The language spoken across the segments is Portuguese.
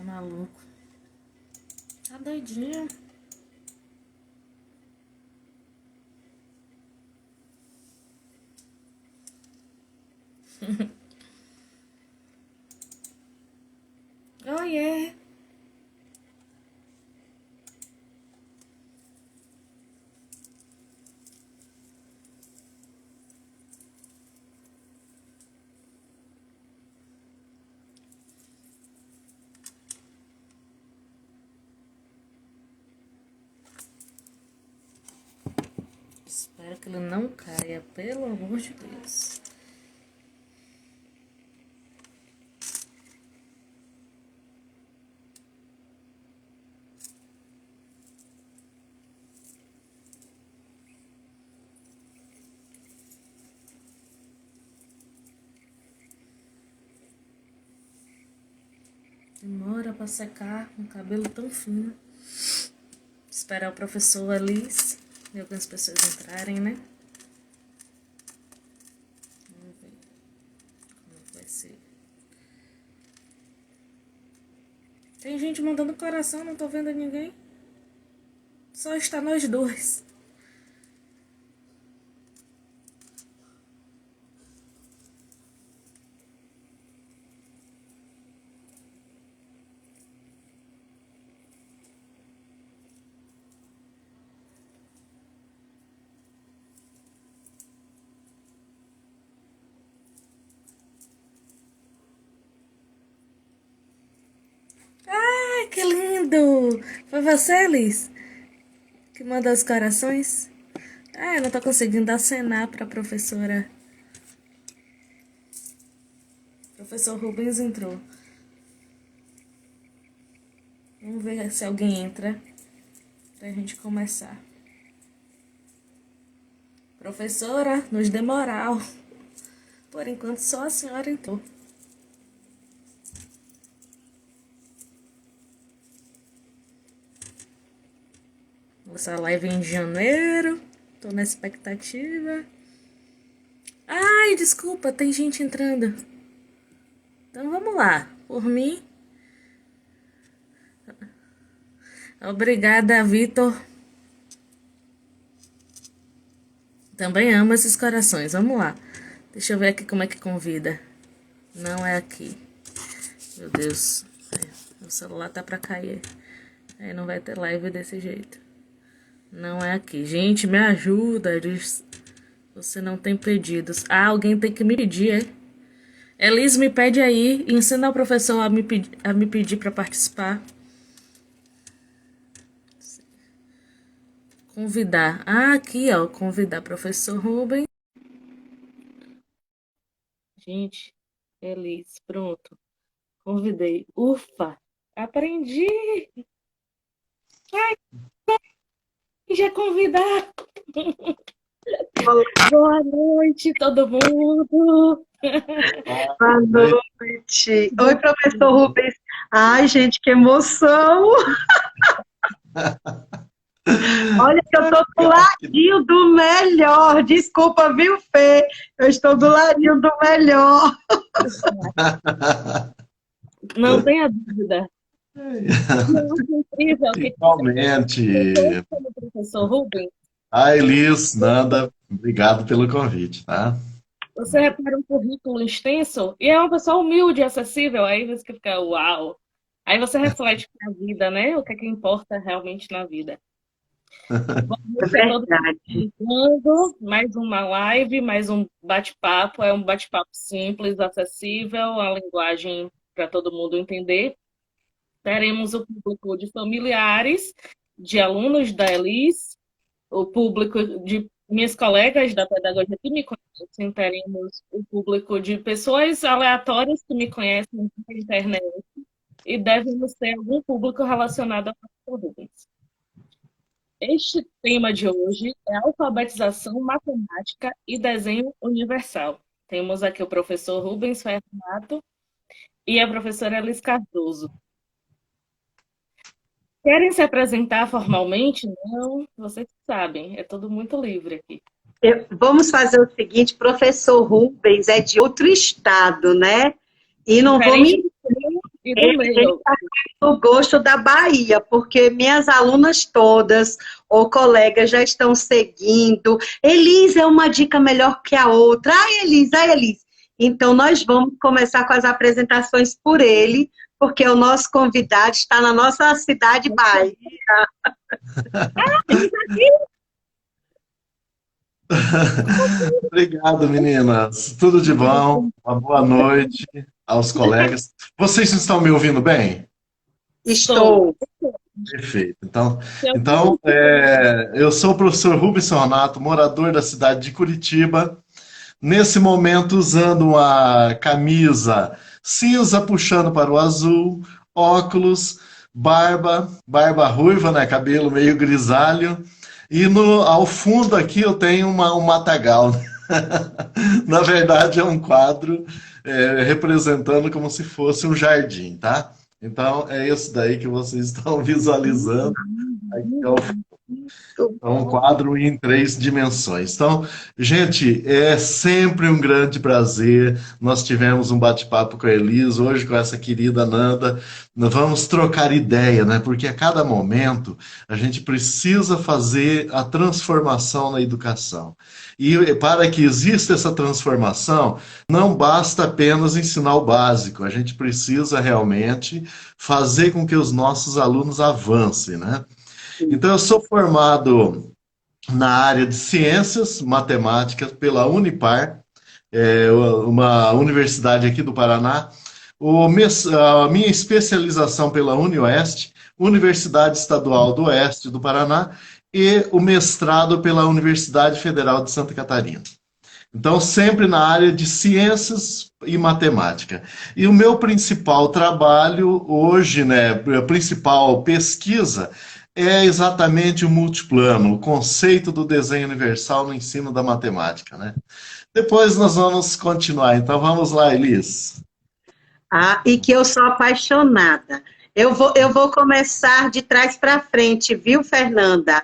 maluco. Tá doidinho. Oiê. Espero que ele não caia, pelo amor de Deus. Demora pra secar um cabelo tão fino. Esperar o professor Alice e algumas pessoas entrarem, né? Vamos ver como vai ser. Tem gente mandando coração, não tô vendo ninguém. Só está nós dois. Ai, que lindo! Foi você, Alice, que mandou os corações? Ah, eu não tô conseguindo acenar pra professora. Professor Rubens entrou. Vamos ver se alguém entra pra gente começar. Professora, nos dê moral. Por enquanto, só a senhora entrou. Nossa live em janeiro. Tô na expectativa. Ai, desculpa, tem gente entrando. Então vamos lá. Por mim. Obrigada, Vitor. Também amo esses corações. Vamos lá. Deixa eu ver aqui como é que convida. Não é aqui. Meu Deus. O celular tá pra cair. Aí não vai ter live desse jeito. Não é aqui. Gente, me ajuda. Você não tem pedidos. Ah, alguém tem que me pedir, é? Elis, me pede aí. Ensina o professor a me pedir pra participar. Convidar. Ah, aqui, ó. Convidar professor Rubens. Gente, Elis, pronto. Convidei. Ufa! Aprendi! Ai, já convidar! Boa noite, todo mundo! Boa noite. Oi, professor Rubens. Ai, gente, que emoção! Olha que eu estou do ladinho do melhor. Desculpa, viu, Fê? Eu estou do ladinho do melhor. Não tenha dúvida. Incrível que Igualmente. como professor Rubens, Elis, Nanda, obrigado pelo convite, tá? você repara um currículo extenso e é uma pessoa humilde e acessível, aí você fica, uau! Aí você reflete na vida, né? O que é que importa realmente na vida. Boa É noite a todos verdade. que mais uma live, mais um bate-papo. É um bate-papo simples, acessível, a linguagem para todo mundo entender. Teremos o público de familiares, de alunos da Elis, o público de minhas colegas da pedagogia que me conhecem, teremos o público de pessoas aleatórias que me conhecem na internet e devemos ter algum público relacionado ao professor Rubens. Este tema de hoje é alfabetização matemática e desenho universal. Temos aqui o professor Rubens Ferronato e a professora Elis Cardoso. Querem se apresentar formalmente? Não, vocês sabem, é tudo muito livre aqui. Vamos fazer o seguinte, professor Rubens é de outro estado, né? E não vou Diferente me... do seu E do meu. O gosto da Bahia, porque minhas alunas todas, ou colegas, já estão seguindo. Elis é uma dica melhor que a outra. Ai, Elis, ai, Elis. Então, nós vamos começar com as apresentações por ele, porque o nosso convidado está na nossa cidade, Bahia. Obrigado, meninas. Tudo de bom. Uma boa noite aos colegas. Vocês estão me ouvindo bem? Estou. Perfeito. Então, eu sou o professor Rubens Renato, morador da cidade de Curitiba. Nesse momento, usando uma camisa cinza puxando para o azul, óculos, barba ruiva, né? Cabelo meio grisalho. E ao fundo aqui eu tenho um matagal. Na verdade, é um quadro representando como se fosse um jardim, tá? Então, é isso daí que vocês estão visualizando. Aqui é um quadro em 3 dimensões. Então, gente, é sempre um grande prazer. Nós tivemos um bate-papo com a Elis, hoje com essa querida Nanda. Nós vamos trocar ideia, né? Porque a cada momento a gente precisa fazer a transformação na educação. E para que exista essa transformação, não basta apenas ensinar o básico, a gente precisa realmente fazer com que os nossos alunos avancem, né? Então, eu sou formado na área de ciências matemáticas pela Unipar, uma universidade aqui do Paraná. A minha especialização pela UniOeste, Universidade Estadual do Oeste do Paraná, e o mestrado pela Universidade Federal de Santa Catarina. Então, sempre na área de ciências e matemática. E o meu principal trabalho hoje, né, a principal pesquisa, é exatamente o multiplano, o conceito do desenho universal no ensino da matemática, né? Depois nós vamos continuar. Então vamos lá, Elis. E que eu sou apaixonada. Eu vou começar de trás para frente, viu, Fernanda?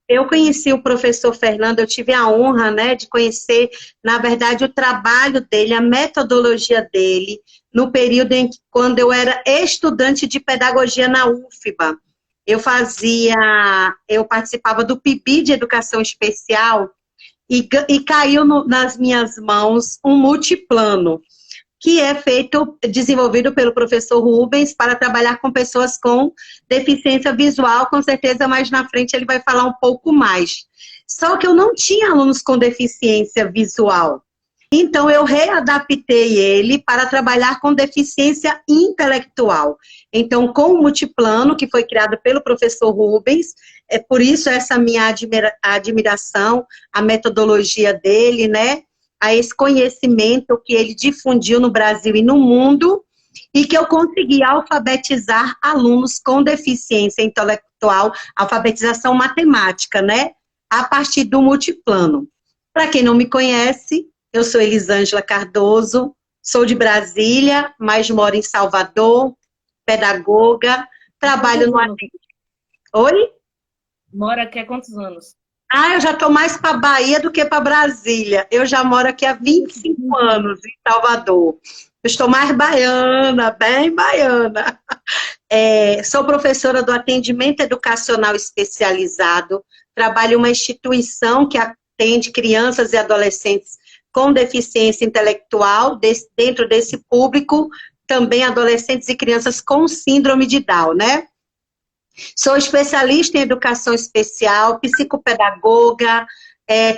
Eu conheci o professor Fernando, eu tive a honra, né, de conhecer, na verdade, o trabalho dele, a metodologia dele, no período quando eu era estudante de pedagogia na UFBA. Eu participava do PIB de Educação Especial e caiu nas minhas mãos um multiplano, que é desenvolvido pelo professor Rubens para trabalhar com pessoas com deficiência visual, com certeza mais na frente ele vai falar um pouco mais. Só que eu não tinha alunos com deficiência visual. Então, eu readaptei ele para trabalhar com deficiência intelectual. Então, com o multiplano, que foi criado pelo professor Rubens, é por isso essa minha admiração, a metodologia dele, né? A esse conhecimento que ele difundiu no Brasil e no mundo, e que eu consegui alfabetizar alunos com deficiência intelectual, alfabetização matemática, né? A partir do multiplano. Para quem não me conhece, eu sou Elisângela Cardoso, sou de Brasília, mas moro em Salvador, pedagoga, trabalho no ADEM. Oi? Mora aqui há quantos anos? Eu já estou mais para Bahia do que para Brasília. Eu já moro aqui há 25 anos em Salvador. Eu estou mais baiana, bem baiana. Sou professora do atendimento educacional especializado, trabalho em uma instituição que atende crianças e adolescentes com deficiência intelectual, dentro desse público, também adolescentes e crianças com síndrome de Down, né? Sou especialista em educação especial, psicopedagoga,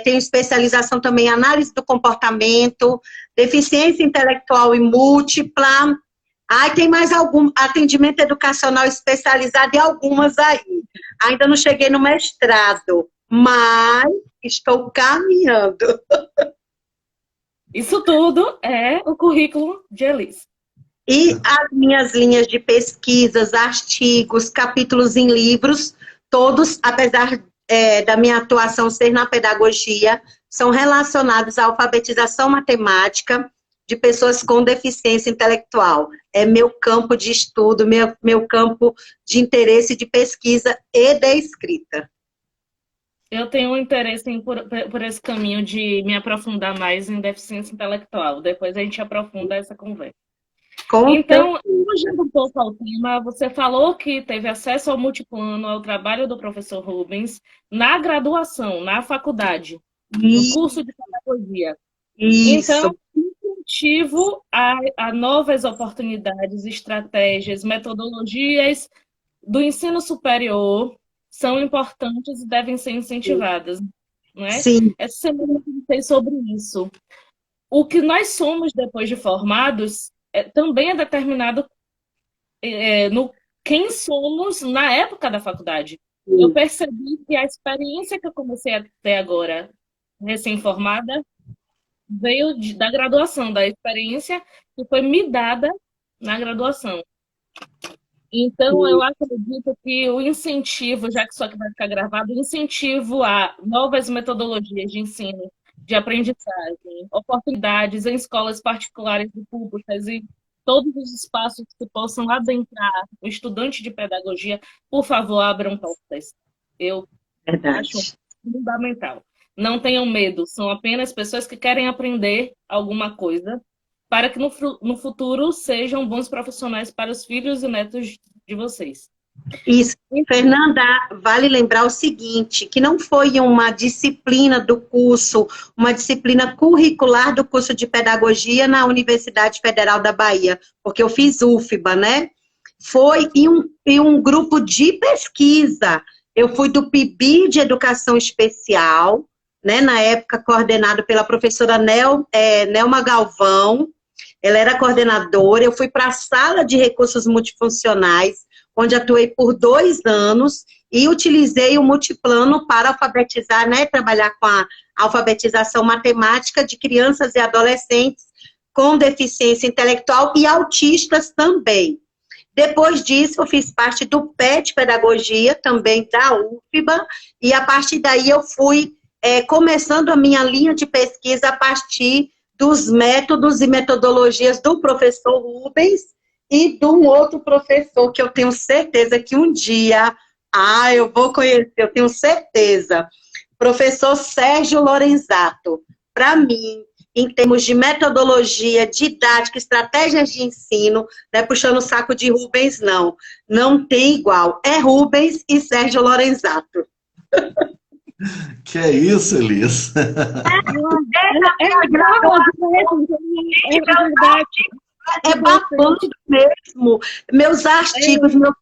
tenho especialização também em análise do comportamento, deficiência intelectual e múltipla. Tem mais algum atendimento educacional especializado e algumas aí. Ainda não cheguei no mestrado, mas estou caminhando. Isso tudo é o currículo de Elis. E as minhas linhas de pesquisas, artigos, capítulos em livros, todos, apesar da minha atuação ser na pedagogia, são relacionados à alfabetização matemática de pessoas com deficiência intelectual. É meu campo de estudo, meu campo de interesse de pesquisa e de escrita. Eu tenho um interesse por esse caminho de me aprofundar mais em deficiência intelectual. Depois a gente aprofunda essa conversa. Com Então, fugindo um pouco ao tema, você falou que teve acesso ao multiplano, ao trabalho do professor Rubens, na graduação, na faculdade, no certeza. curso de pedagogia. Isso, Então, incentivo a novas oportunidades, estratégias, metodologias do ensino superior são importantes e devem ser incentivadas, não é? sim, Essa semana eu pensei sobre isso. O que nós somos depois de formados também é determinado no quem somos na época da faculdade. Eu sim, percebi que a experiência que eu comecei a ter agora, recém-formada, veio da graduação, da experiência que foi me dada na graduação. Então, eu sim. acredito que o incentivo, já que isso aqui vai ficar gravado, o incentivo a novas metodologias de ensino, de aprendizagem, oportunidades em escolas particulares e públicas e todos os espaços que possam adentrar o estudante de pedagogia, por favor, abram portas. Eu acho Verdade. fundamental. Não tenham medo, são apenas pessoas que querem aprender alguma coisa para que no futuro sejam bons profissionais para os filhos e netos de vocês. Isso. Fernanda, vale lembrar o seguinte, que não foi uma disciplina do curso, uma disciplina curricular do curso de pedagogia na Universidade Federal da Bahia, porque eu fiz UFBA, né? Foi em um grupo de pesquisa. Eu fui do PIB de Educação Especial, né? Na época coordenado pela professora Nelma Galvão, ela era coordenadora, eu fui para a sala de recursos multifuncionais, onde atuei por 2 anos e utilizei o multiplano para alfabetizar, né, trabalhar com a alfabetização matemática de crianças e adolescentes com deficiência intelectual e autistas também. Depois disso, eu fiz parte do PET Pedagogia, também da UFBA, e a partir daí eu fui começando a minha linha de pesquisa a partir dos métodos e metodologias do professor Rubens e de um outro professor que eu tenho certeza que um dia, eu vou conhecer, eu tenho certeza, professor Sérgio Lorenzato. Para mim, em termos de metodologia, didática, estratégias de ensino, não é puxando o saco de Rubens, não tem igual, é Rubens e Sérgio Lorenzato. Que é isso, Elis? É verdade. É babando mesmo. Meus artigos, meu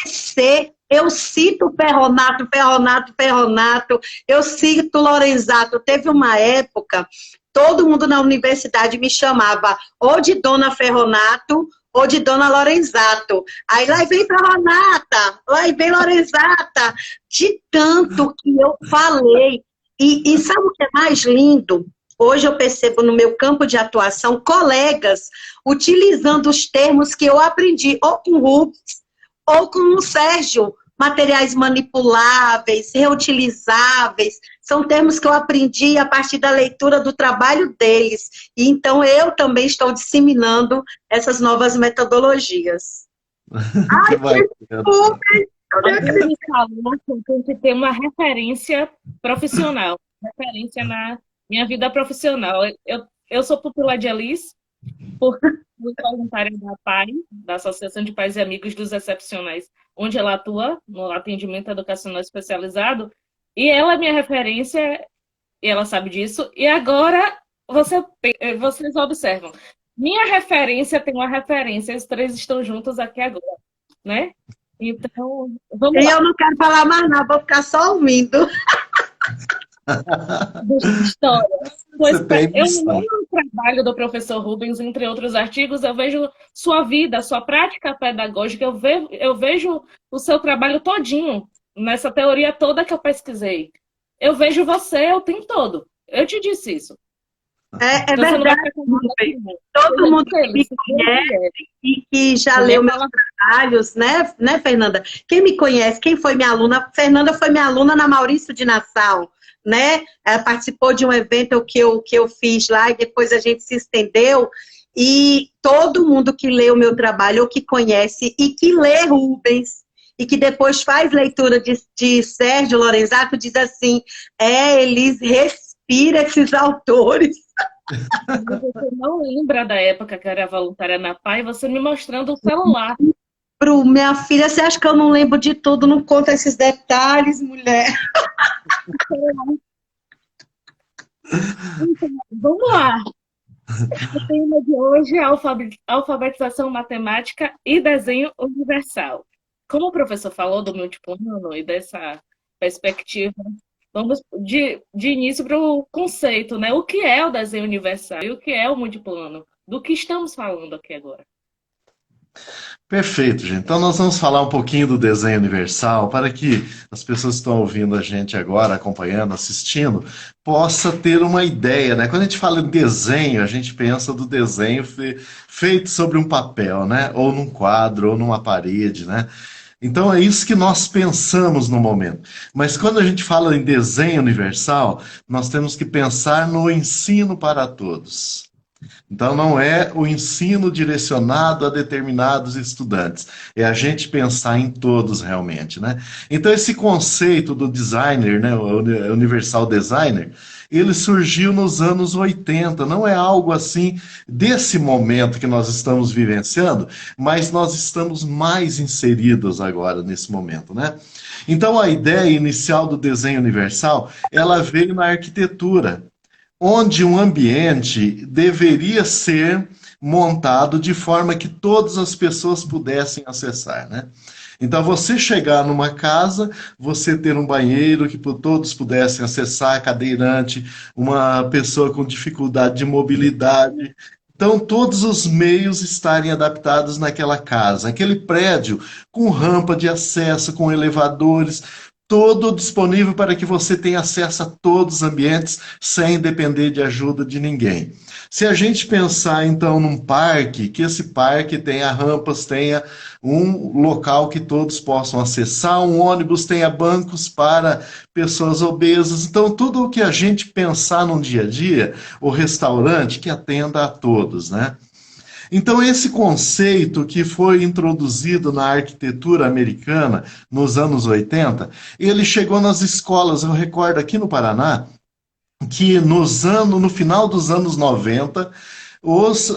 TCC, eu cito Ferronato, eu cito Lorenzato. Teve uma época, todo mundo na universidade me chamava ou de Dona Ferronato ou de Dona Lorenzato. Aí lá vem Ferronata, lá vem Lorenzata, de tanto que eu falei. E sabe o que é mais lindo? Hoje eu percebo no meu campo de atuação colegas utilizando os termos que eu aprendi ou com o Rubens ou com o Sérgio, materiais manipuláveis, reutilizáveis, são termos que eu aprendi a partir da leitura do trabalho deles. E então eu também estou disseminando essas novas metodologias. Que bacana. Alguém falou que tem que ter uma referência profissional, referência na minha vida profissional. Eu sou pupila de Elis, fui voluntária da PAI, da Associação de Pais e Amigos dos Excepcionais, onde ela atua no atendimento educacional especializado, e ela é minha referência, e ela sabe disso, e agora vocês observam. Minha referência tem uma referência, os três estão juntos aqui agora, né? Então, vamos lá. Eu não quero falar mais nada, vou ficar só ouvindo. História. Pois Você tem eu missão. no trabalho do professor Rubens, entre outros artigos, eu vejo sua vida, sua prática pedagógica, eu vejo o seu trabalho todinho, nessa teoria toda que eu pesquisei. Eu vejo você o tempo todo. Eu te disse isso. É Então, você não vai verdade, ficar com nada Rubens. comigo. Todo mundo que me Ele, se conhece e que já ele leu meus fala- trabalhos, né, Fernanda? Quem me conhece, quem foi minha aluna? Fernanda foi minha aluna na Maurício de Nassau, né? Ela participou de um evento que eu fiz lá e depois a gente se estendeu. E todo mundo que lê o meu trabalho, ou que conhece e que lê Rubens, e que depois faz leitura de Sérgio Lorenzato, diz assim, Elis, respira esses autores. Mas você não lembra da época que eu era voluntária na PAI, você me mostrando o celular. Minha filha, você acha que eu não lembro de tudo? Não conta esses detalhes, mulher. Então, vamos lá. O tema de hoje é alfabetização matemática e desenho universal. Como o professor falou do multiplano e dessa perspectiva, vamos de início para o conceito, né? O que é o desenho universal e o que é o multiplano? Do que estamos falando aqui agora? Perfeito, gente. Então nós vamos falar um pouquinho do desenho universal para que as pessoas que estão ouvindo a gente agora, acompanhando, assistindo, possa ter uma ideia, né? Quando a gente fala em desenho, a gente pensa do desenho feito sobre um papel, né? Ou num quadro, ou numa parede, né? Então é isso que nós pensamos no momento. Mas quando a gente fala em desenho universal, nós temos que pensar no ensino para todos. Então, não é o ensino direcionado a determinados estudantes, é a gente pensar em todos realmente, né? Então, esse conceito do designer, né, o Universal Designer, ele surgiu nos anos 80, não é algo assim desse momento que nós estamos vivenciando, mas nós estamos mais inseridos agora nesse momento, né? Então, a ideia inicial do desenho universal, ela veio na arquitetura, onde um ambiente deveria ser montado de forma que todas as pessoas pudessem acessar, né? Então, você chegar numa casa, você ter um banheiro que todos pudessem acessar, cadeirante, uma pessoa com dificuldade de mobilidade. Então, todos os meios estarem adaptados naquela casa, aquele prédio com rampa de acesso, com elevadores, todo disponível para que você tenha acesso a todos os ambientes sem depender de ajuda de ninguém. Se a gente pensar então num parque, que esse parque tenha rampas, tenha um local que todos possam acessar, um ônibus tenha bancos para pessoas obesas, então tudo o que a gente pensar no dia a dia, o restaurante que atenda a todos, né? Então, esse conceito que foi introduzido na arquitetura americana nos anos 80, ele chegou nas escolas. Eu recordo aqui no Paraná que no final dos anos 90,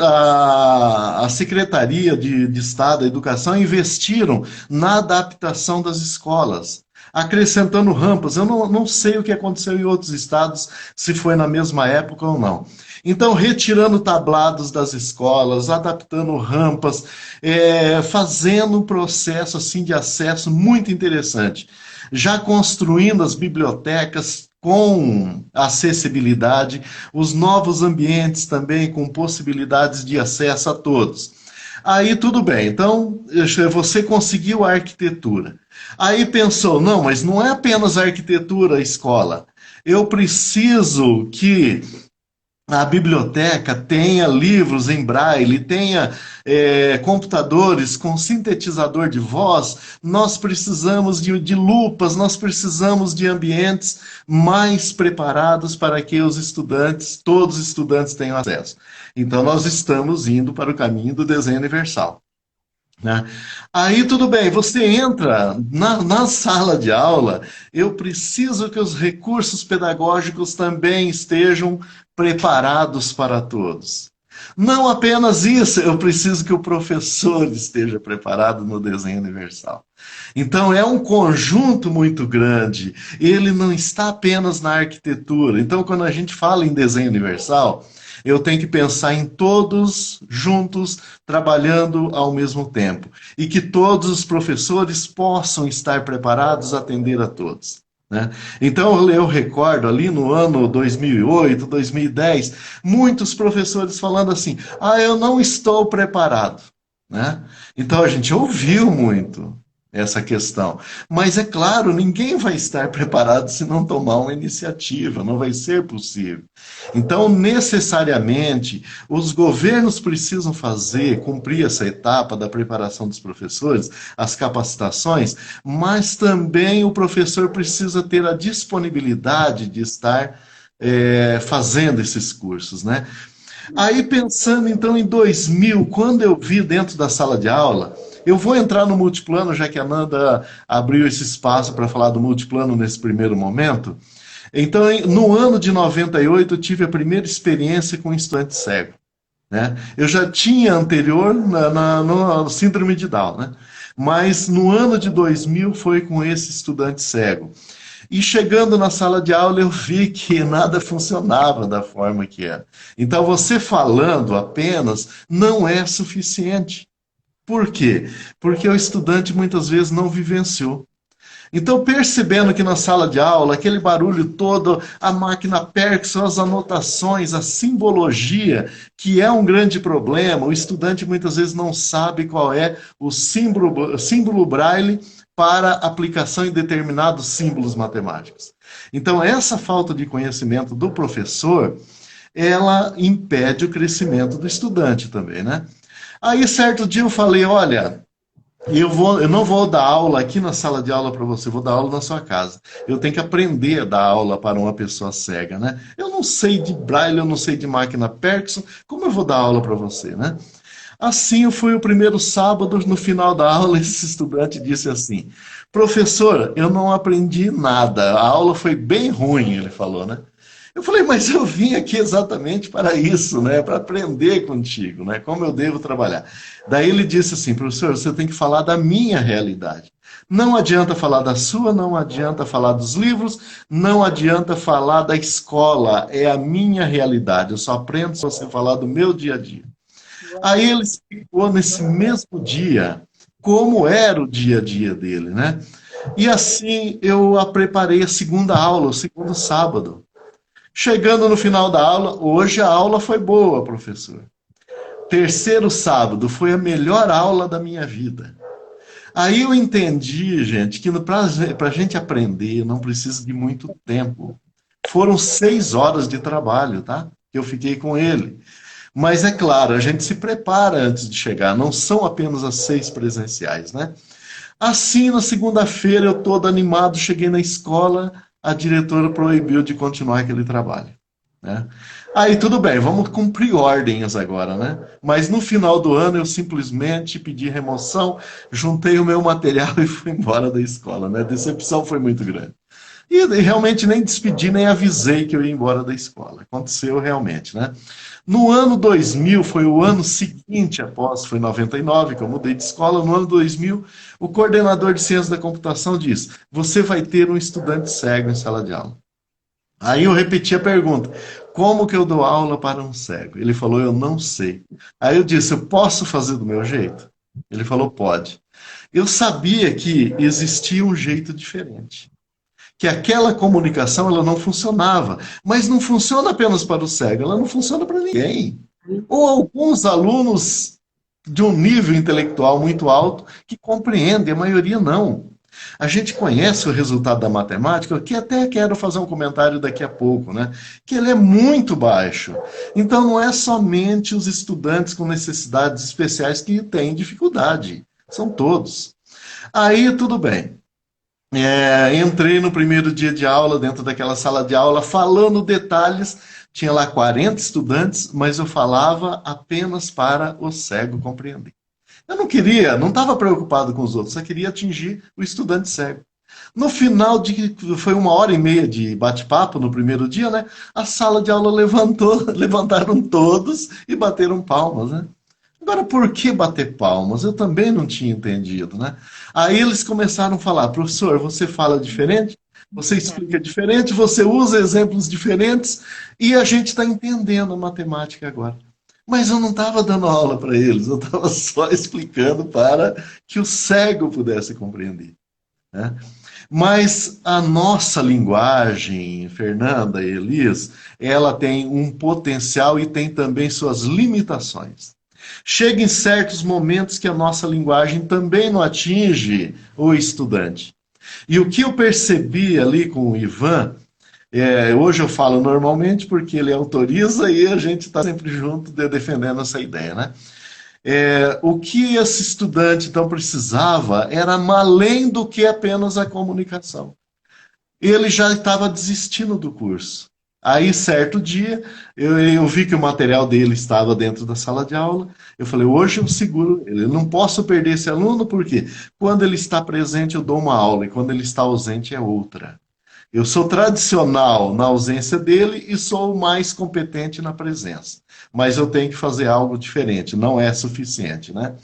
a Secretaria de Estado da Educação investiram na adaptação das escolas, acrescentando rampas. Eu não sei o que aconteceu em outros estados, se foi na mesma época ou não. Então, retirando tablados das escolas, adaptando rampas, fazendo um processo assim de acesso muito interessante. Já construindo as bibliotecas com acessibilidade, os novos ambientes também com possibilidades de acesso a todos. Aí tudo bem, então você conseguiu a arquitetura. Aí pensou, não, mas não é apenas a arquitetura, a escola. Eu preciso que a biblioteca tenha livros em braille, tenha computadores com sintetizador de voz, nós precisamos de lupas, nós precisamos de ambientes mais preparados para que os estudantes, todos os estudantes tenham acesso. Então nós estamos indo para o caminho do desenho universal, né? Aí tudo bem, você entra na sala de aula, eu preciso que os recursos pedagógicos também estejam preparados para todos. Não apenas isso, eu preciso que o professor esteja preparado no desenho universal. Então é um conjunto muito grande, ele não está apenas na arquitetura. Então quando a gente fala em desenho universal, eu tenho que pensar em todos juntos, trabalhando ao mesmo tempo. E que todos os professores possam estar preparados a atender a todos, né? Então eu recordo ali no ano 2008, 2010, muitos professores falando assim, eu não estou preparado, né? Então a gente ouviu muito essa questão. Mas é claro, ninguém vai estar preparado se não tomar uma iniciativa, não vai ser possível. Então, necessariamente, os governos precisam cumprir essa etapa da preparação dos professores, as capacitações, mas também o professor precisa ter a disponibilidade de estar fazendo esses cursos, né? Aí, pensando então em 2000, quando eu vi dentro da sala de aula, eu vou entrar no multiplano, já que a Nanda abriu esse espaço para falar do multiplano nesse primeiro momento. Então, no ano de 98, eu tive a primeira experiência com estudante cego, né? Eu já tinha anterior no síndrome de Down, né? Mas no ano de 2000 foi com esse estudante cego. E chegando na sala de aula, eu vi que nada funcionava da forma que era. Então, você falando apenas não é suficiente. Por quê? Porque o estudante muitas vezes não vivenciou. Então, percebendo que na sala de aula, aquele barulho todo, a máquina Perkson, as anotações, a simbologia, que é um grande problema, o estudante muitas vezes não sabe qual é o símbolo braille para aplicação em determinados símbolos matemáticos. Então, essa falta de conhecimento do professor, ela impede o crescimento do estudante também, né? Aí, certo dia, eu falei, olha, eu não vou dar aula aqui na sala de aula para você, eu vou dar aula na sua casa. Eu tenho que aprender a dar aula para uma pessoa cega, né? Eu não sei de braille, eu não sei de máquina Perkson, como eu vou dar aula para você, né? Assim, foi o primeiro sábado, no final da aula, esse estudante disse assim, professor, eu não aprendi nada, a aula foi bem ruim, ele falou, né? Eu falei, mas eu vim aqui exatamente para isso, né? Para aprender contigo, né? Como eu devo trabalhar. Daí ele disse assim, professor, você tem que falar da minha realidade. Não adianta falar da sua, não adianta falar dos livros, não adianta falar da escola, é a minha realidade. Eu só aprendo se você falar do meu dia a dia. Aí ele explicou nesse mesmo dia como era o dia a dia dele, né? E assim eu preparei a segunda aula, o segundo sábado. Chegando no final da aula, hoje a aula foi boa, professor. Terceiro sábado foi a melhor aula da minha vida. Aí eu entendi, gente, que para a gente aprender não precisa de muito tempo. Foram 6 horas de trabalho, tá? Que eu fiquei com ele. Mas é claro, a gente se prepara antes de chegar, não são apenas as 6 presenciais, né? Assim, na segunda-feira, eu todo animado, cheguei na escola, a diretora proibiu de continuar aquele trabalho, né? Aí tudo bem, vamos cumprir ordens agora, né? Mas no final do ano eu simplesmente pedi remoção, juntei o meu material e fui embora da escola, né? A decepção foi muito grande. E realmente nem despedi, nem avisei que eu ia embora da escola. Aconteceu realmente, né? No ano 2000, foi o ano seguinte após, foi 99 que eu mudei de escola, no ano 2000, o coordenador de ciência da computação disse, você vai ter um estudante cego em sala de aula. Aí eu repeti a pergunta, como que eu dou aula para um cego? Ele falou, eu não sei. Aí eu disse, eu posso fazer do meu jeito? Ele falou, pode. Eu sabia que existia um jeito diferente, que aquela comunicação ela não funcionava, mas não funciona apenas para o cego, ela não funciona para ninguém. Ou alguns alunos de um nível intelectual muito alto que compreendem, a maioria não. A gente conhece o resultado da matemática, que até quero fazer um comentário daqui a pouco, né? Que ele é muito baixo. Então não é somente os estudantes com necessidades especiais que têm dificuldade, são todos. Aí tudo bem. Entrei no primeiro dia de aula, dentro daquela sala de aula, falando detalhes. Tinha lá 40 estudantes, mas eu falava apenas para o cego compreender. Eu não queria, não estava preocupado com os outros, só queria atingir o estudante cego. No final, foi 1 hora e meia de bate-papo no primeiro dia, né? A sala de aula levantaram todos e bateram palmas, né? Agora, por que bater palmas? Eu também não tinha entendido, né? Aí eles começaram a falar, professor, você fala diferente, você explica diferente, você usa exemplos diferentes e a gente está entendendo a matemática agora. Mas eu não estava dando aula para eles, eu estava só explicando para que o cego pudesse compreender, né? Mas a nossa linguagem, Fernanda e Elis, ela tem um potencial e tem também suas limitações. Chega em certos momentos que a nossa linguagem também não atinge o estudante. E o que eu percebi ali com o Ivan, hoje eu falo normalmente porque ele autoriza e a gente está sempre junto defendendo essa ideia, né? O que esse estudante então precisava era além do que apenas a comunicação. Ele já estava desistindo do curso. Aí, certo dia, eu vi que o material dele estava dentro da sala de aula. Eu falei, hoje eu seguro ele. Eu não posso perder esse aluno, porque quando ele está presente eu dou uma aula, e quando ele está ausente é outra. Eu sou tradicional na ausência dele e sou mais competente na presença. Mas eu tenho que fazer algo diferente, não é suficiente, né?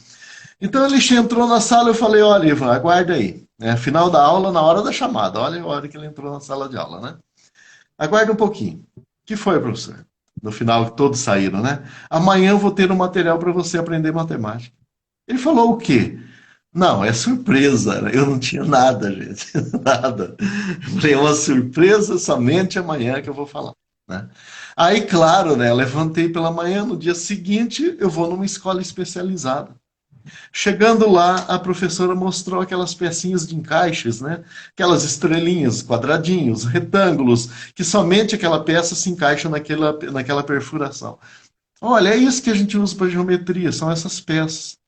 Então ele entrou na sala, eu falei, olha, Ivan, aguarda aí. Final da aula, na hora da chamada. Olha a hora que ele entrou na sala de aula, né? Aguarda um pouquinho. O que foi, professor? No final, todos saíram, né? Amanhã eu vou ter um material para você aprender matemática. Ele falou o quê? Não, é surpresa. Eu não tinha nada, gente. Nada. Eu falei, é uma surpresa somente amanhã que eu vou falar. Né? Aí, claro, né? Eu levantei pela manhã, no dia seguinte, eu vou numa escola especializada. Chegando lá, a professora mostrou aquelas pecinhas de encaixes, né? Aquelas estrelinhas, quadradinhos, retângulos, que somente aquela peça se encaixa naquela perfuração. Olha, é isso que a gente usa para geometria, são essas peças.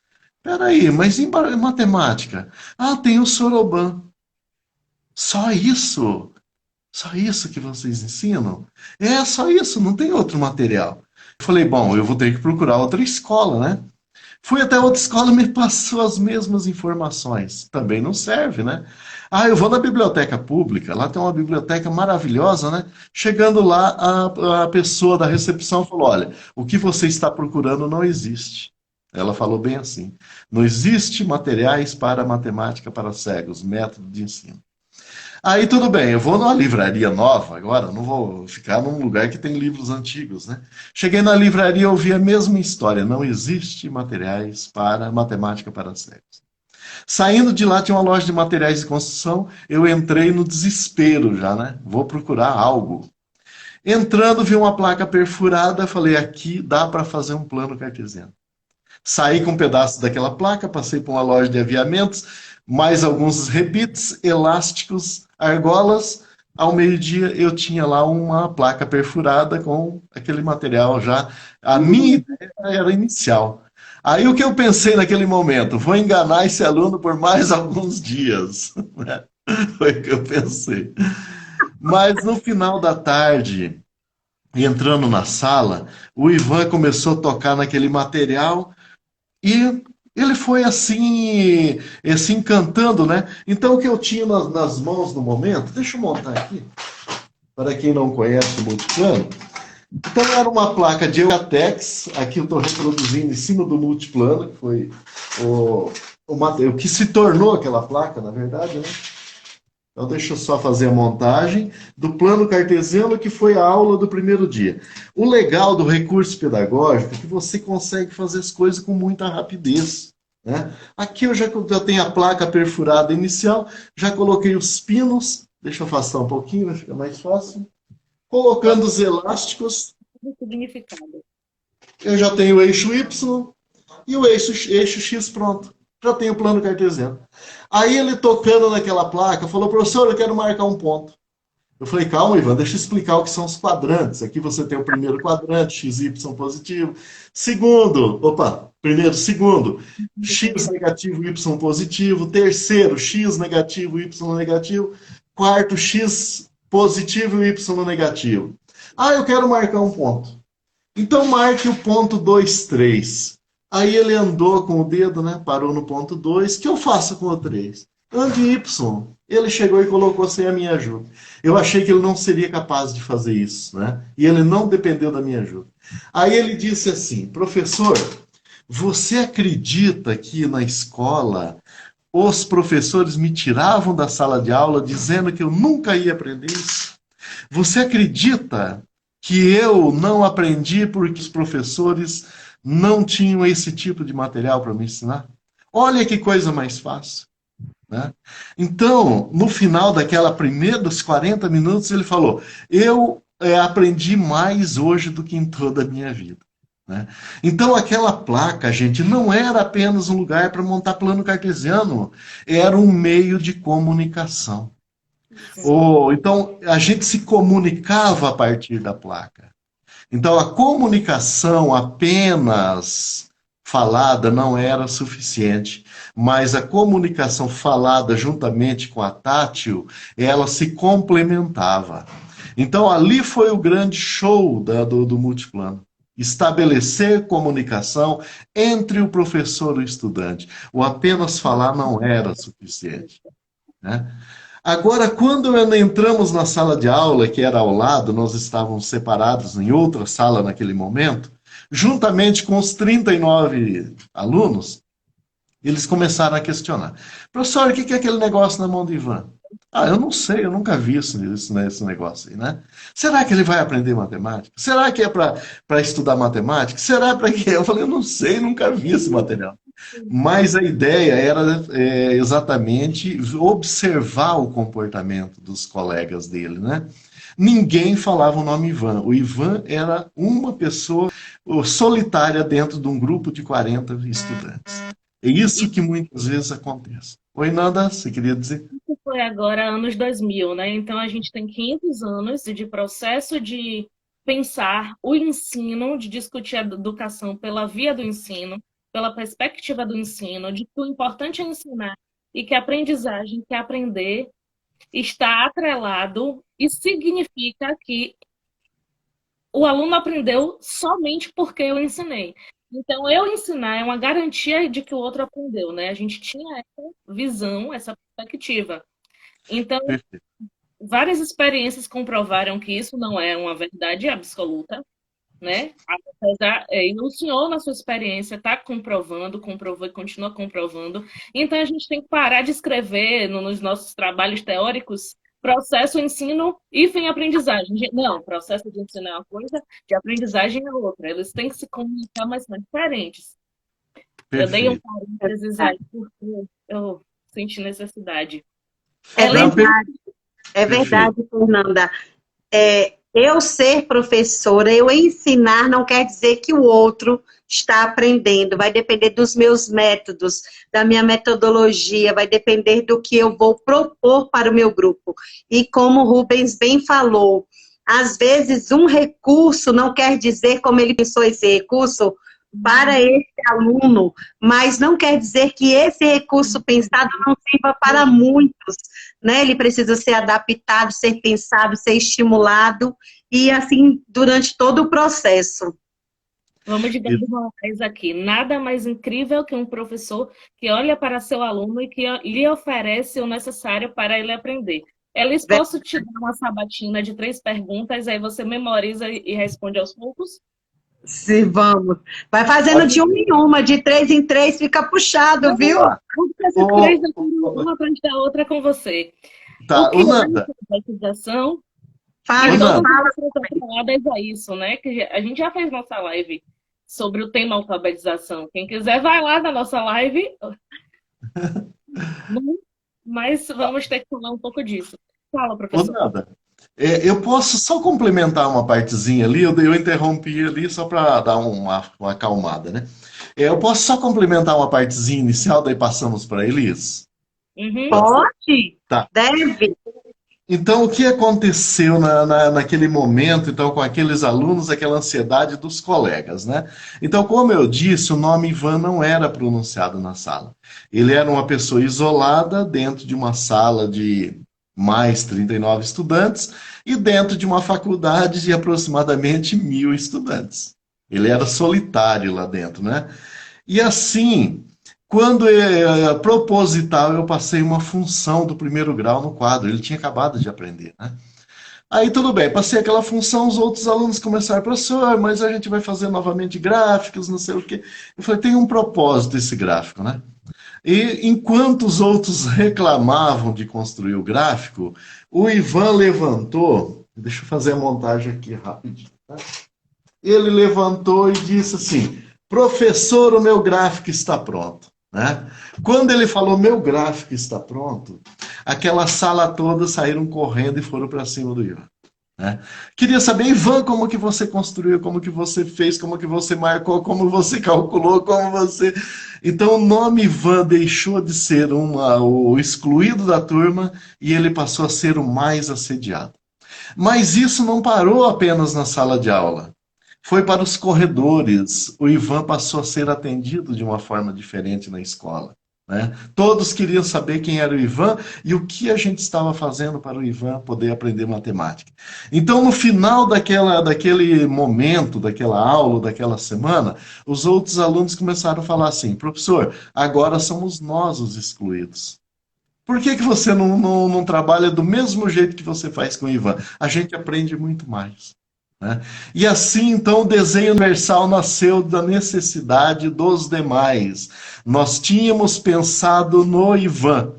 Peraí, mas em matemática? Ah, tem o soroban. Só isso? Só isso que vocês ensinam? É, só isso, não tem outro material. Eu falei, bom, eu vou ter que procurar outra escola, né? Fui até outra escola e me passou as mesmas informações. Também não serve, né? Ah, eu vou na biblioteca pública, lá tem uma biblioteca maravilhosa, né? Chegando lá, a pessoa da recepção falou: olha, o que você está procurando não existe. Ela falou bem assim: não existe materiais para matemática para cegos, método de ensino. Aí tudo bem, eu vou numa livraria nova agora, não vou ficar num lugar que tem livros antigos, né? Cheguei na livraria e ouvi a mesma história, não existe materiais para matemática para cegos. Saindo de lá tinha uma loja de materiais de construção, eu entrei no desespero já, né? Vou procurar algo. Entrando, vi uma placa perfurada, falei, aqui dá para fazer um plano cartesiano. Saí com um pedaço daquela placa, passei por uma loja de aviamentos, mais alguns rebites, elásticos, argolas. Ao meio-dia eu tinha lá uma placa perfurada com aquele material já. A minha ideia era inicial. Aí o que eu pensei naquele momento? Vou enganar esse aluno por mais alguns dias. Né? Foi o que eu pensei. Mas no final da tarde, entrando na sala, o Ivan começou a tocar naquele material. E ele foi assim, se encantando, né? Então, o que eu tinha nas mãos no momento, deixa eu montar aqui, para quem não conhece o multiplano. Então, era uma placa de Eucatex, aqui eu estou reproduzindo em cima do multiplano, que foi o que se tornou aquela placa, na verdade, né? Então, deixa eu só fazer a montagem do plano cartesiano, que foi a aula do primeiro dia. O legal do recurso pedagógico é que você consegue fazer as coisas com muita rapidez. Né? Aqui eu já tenho a placa perfurada inicial, já coloquei os pinos, deixa eu afastar um pouquinho, vai ficar mais fácil. Colocando os elásticos, Significado. eu já tenho o eixo Y e o eixo X pronto. Já tenho o plano cartesiano. Aí ele tocando naquela placa, falou, professor, eu quero marcar um ponto. Eu falei, calma, Ivan, deixa eu explicar o que são os quadrantes. Aqui você tem o primeiro quadrante, XY positivo. Segundo, X negativo, Y positivo. Terceiro, X negativo, Y negativo. Quarto, X positivo e Y negativo. Ah, eu quero marcar um ponto. Então marque o ponto 2, 3. Aí ele andou com o dedo, né? Parou no ponto 2. O que eu faço com o 3? Ande Y. Ele chegou e colocou sem a minha ajuda. Eu achei que ele não seria capaz de fazer isso, né? E ele não dependeu da minha ajuda. Aí ele disse assim, professor, você acredita que na escola os professores me tiravam da sala de aula dizendo que eu nunca ia aprender isso? Você acredita que eu não aprendi porque os professores não tinham esse tipo de material para me ensinar? Olha que coisa mais fácil. Né? Então, no final dos 40 minutos, ele falou, eu aprendi mais hoje do que em toda a minha vida. Né? Então, aquela placa, gente, não era apenas um lugar para montar plano cartesiano, era um meio de comunicação. Então, a gente se comunicava a partir da placa. Então, a comunicação apenas falada não era suficiente, mas a comunicação falada juntamente com a tátil, ela se complementava. Então, ali foi o grande show do multiplano. Estabelecer comunicação entre o professor e o estudante. O apenas falar não era suficiente. Né? Agora, quando entramos na sala de aula, que era ao lado, nós estávamos separados em outra sala naquele momento, juntamente com os 39 alunos, eles começaram a questionar. Professor, o que é aquele negócio na mão do Ivan? Ah, eu não sei, eu nunca vi isso, né, esse negócio aí, né? Será que ele vai aprender matemática? Será que é para estudar matemática? Será para quê? Eu falei, eu não sei, nunca vi esse material. Mas a ideia era exatamente observar o comportamento dos colegas dele, né? Ninguém falava o nome Ivan. O Ivan era uma pessoa solitária dentro de um grupo de 40 estudantes. É isso que muitas vezes acontece. Oi, Nanda, você queria dizer? Isso foi agora anos 2000, né? Então a gente tem 500 anos de processo de pensar o ensino, de discutir a educação pela via do ensino, pela perspectiva do ensino, de que o importante é ensinar e que a aprendizagem, que aprender, está atrelado e significa que o aluno aprendeu somente porque eu ensinei. Então, eu ensinar é uma garantia de que o outro aprendeu, né? A gente tinha essa visão, essa perspectiva. Então, Perfeito. várias experiências comprovaram que isso não é uma verdade absoluta, né? Apesar, e o senhor, na sua experiência, está comprovando, comprovou e continua comprovando. Então, a gente tem que parar de escrever nos nossos trabalhos teóricos processo ensino e fim aprendizagem. Não, processo de ensino é uma coisa, de aprendizagem é outra. Eles têm que se comunicar, mas são diferentes. Eu dei um Perfeito. parênteses aí porque eu senti necessidade. É Não, verdade, é perfeito. verdade, Fernanda. Eu ser professora, eu ensinar, não quer dizer que o outro está aprendendo. Vai depender dos meus métodos, da minha metodologia, vai depender do que eu vou propor para o meu grupo. E como o Rubens bem falou, às vezes um recurso não quer dizer como ele pensou esse recurso para esse aluno, mas não quer dizer que esse recurso pensado não sirva para muitos, né? Ele precisa ser adaptado, ser pensado, ser estimulado, e assim, durante todo o processo. Vamos de uma vez aqui. Nada mais incrível que um professor que olha para seu aluno e que lhe oferece o necessário para ele aprender. Eles posso te dar uma sabatina de 3 perguntas, aí você memoriza e responde aos poucos? Sim, vamos. Vai fazendo Pode de uma ser. em uma, de 3 em 3, fica puxado, Vamos viu? lá. Vamos fazer essas Ô, 3 uma atrás da outra com você. O tá, que ô é Nanda, alfabetização? Fale, E ô todas Nanda, as pessoas estão atreladas a isso, né? Que a gente já fez nossa live sobre o tema alfabetização. Quem quiser, vai lá na nossa live. Mas vamos ter que falar um pouco disso. Fala, ô professor. Nanda, eu posso só complementar uma partezinha ali, eu interrompi ali só para dar uma acalmada, né? Eu posso só complementar uma partezinha inicial, daí passamos para Elis? Uhum. Pode ser? pode, Tá. deve. Então, o que aconteceu naquele momento, então, com aqueles alunos, aquela ansiedade dos colegas, né? Então, como eu disse, o nome Ivan não era pronunciado na sala. Ele era uma pessoa isolada dentro de uma sala de mais 39 estudantes e dentro de uma faculdade de aproximadamente 1.000 estudantes. Ele era solitário lá dentro, né? E assim, quando proposital, eu passei uma função do primeiro grau no quadro. Ele tinha acabado de aprender, né? Aí tudo bem, passei aquela função, os outros alunos começaram, professor, mas a gente vai fazer novamente gráficos, não sei o quê. Eu falei, tem um propósito esse gráfico, né? E enquanto os outros reclamavam de construir o gráfico, o Ivan levantou, deixa eu fazer a montagem aqui rapidinho, tá? Ele levantou e disse assim, professor, o meu gráfico está pronto. Né? Quando ele falou, meu gráfico está pronto, aquela sala toda saíram correndo e foram para cima do Ivan. Né? Queria saber, Ivan, como que você construiu, como que você fez, como que você marcou, como você calculou, como você... Então o nome Ivan deixou de ser o excluído da turma e ele passou a ser o mais assediado. Mas isso não parou apenas na sala de aula. Foi para os corredores. O Ivan passou a ser atendido de uma forma diferente na escola. Né? Todos queriam saber quem era o Ivan e o que a gente estava fazendo para o Ivan poder aprender matemática. Então, no final daquele momento, daquela aula, daquela semana, os outros alunos começaram a falar assim, professor, agora somos nós os excluídos. Por que que você não trabalha do mesmo jeito que você faz com o Ivan? A gente aprende muito mais. Né? E assim, então, o desenho universal nasceu da necessidade dos demais. Nós tínhamos pensado no Ivan,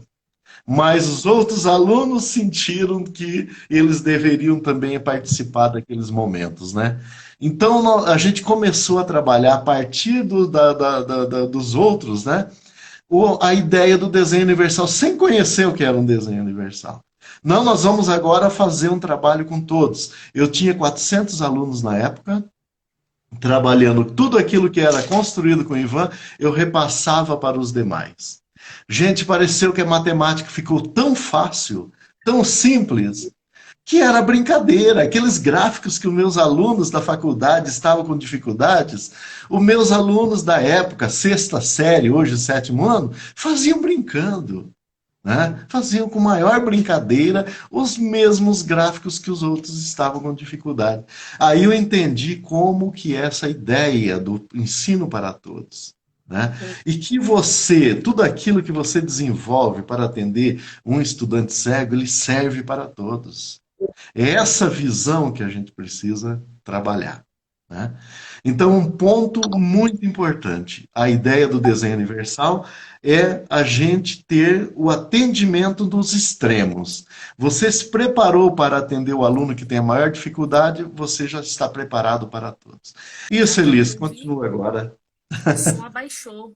mas os outros alunos sentiram que eles deveriam também participar daqueles momentos, né? Então a gente começou a trabalhar a partir dos outros, né? A ideia do desenho universal, sem conhecer o que era um desenho universal. Não, nós vamos agora fazer um trabalho com todos. Eu tinha 400 alunos na época, trabalhando tudo aquilo que era construído com o Ivan, eu repassava para os demais. Gente, pareceu que a matemática ficou tão fácil, tão simples, que era brincadeira. Aqueles gráficos que os meus alunos da faculdade estavam com dificuldades, os meus alunos da época, sexta série, hoje sétimo ano, faziam brincando. Né? Faziam com maior brincadeira os mesmos gráficos que os outros estavam com dificuldade. Aí eu entendi como que é essa ideia do ensino para todos. Né? E que você, tudo aquilo que você desenvolve para atender um estudante cego, ele serve para todos. É essa visão que a gente precisa trabalhar. Né? Então, um ponto muito importante, a ideia do desenho universal é a gente ter o atendimento dos extremos. Você se preparou para atender o aluno que tem a maior dificuldade, você já está preparado para todos. Isso, Elis, continua agora. O som abaixou.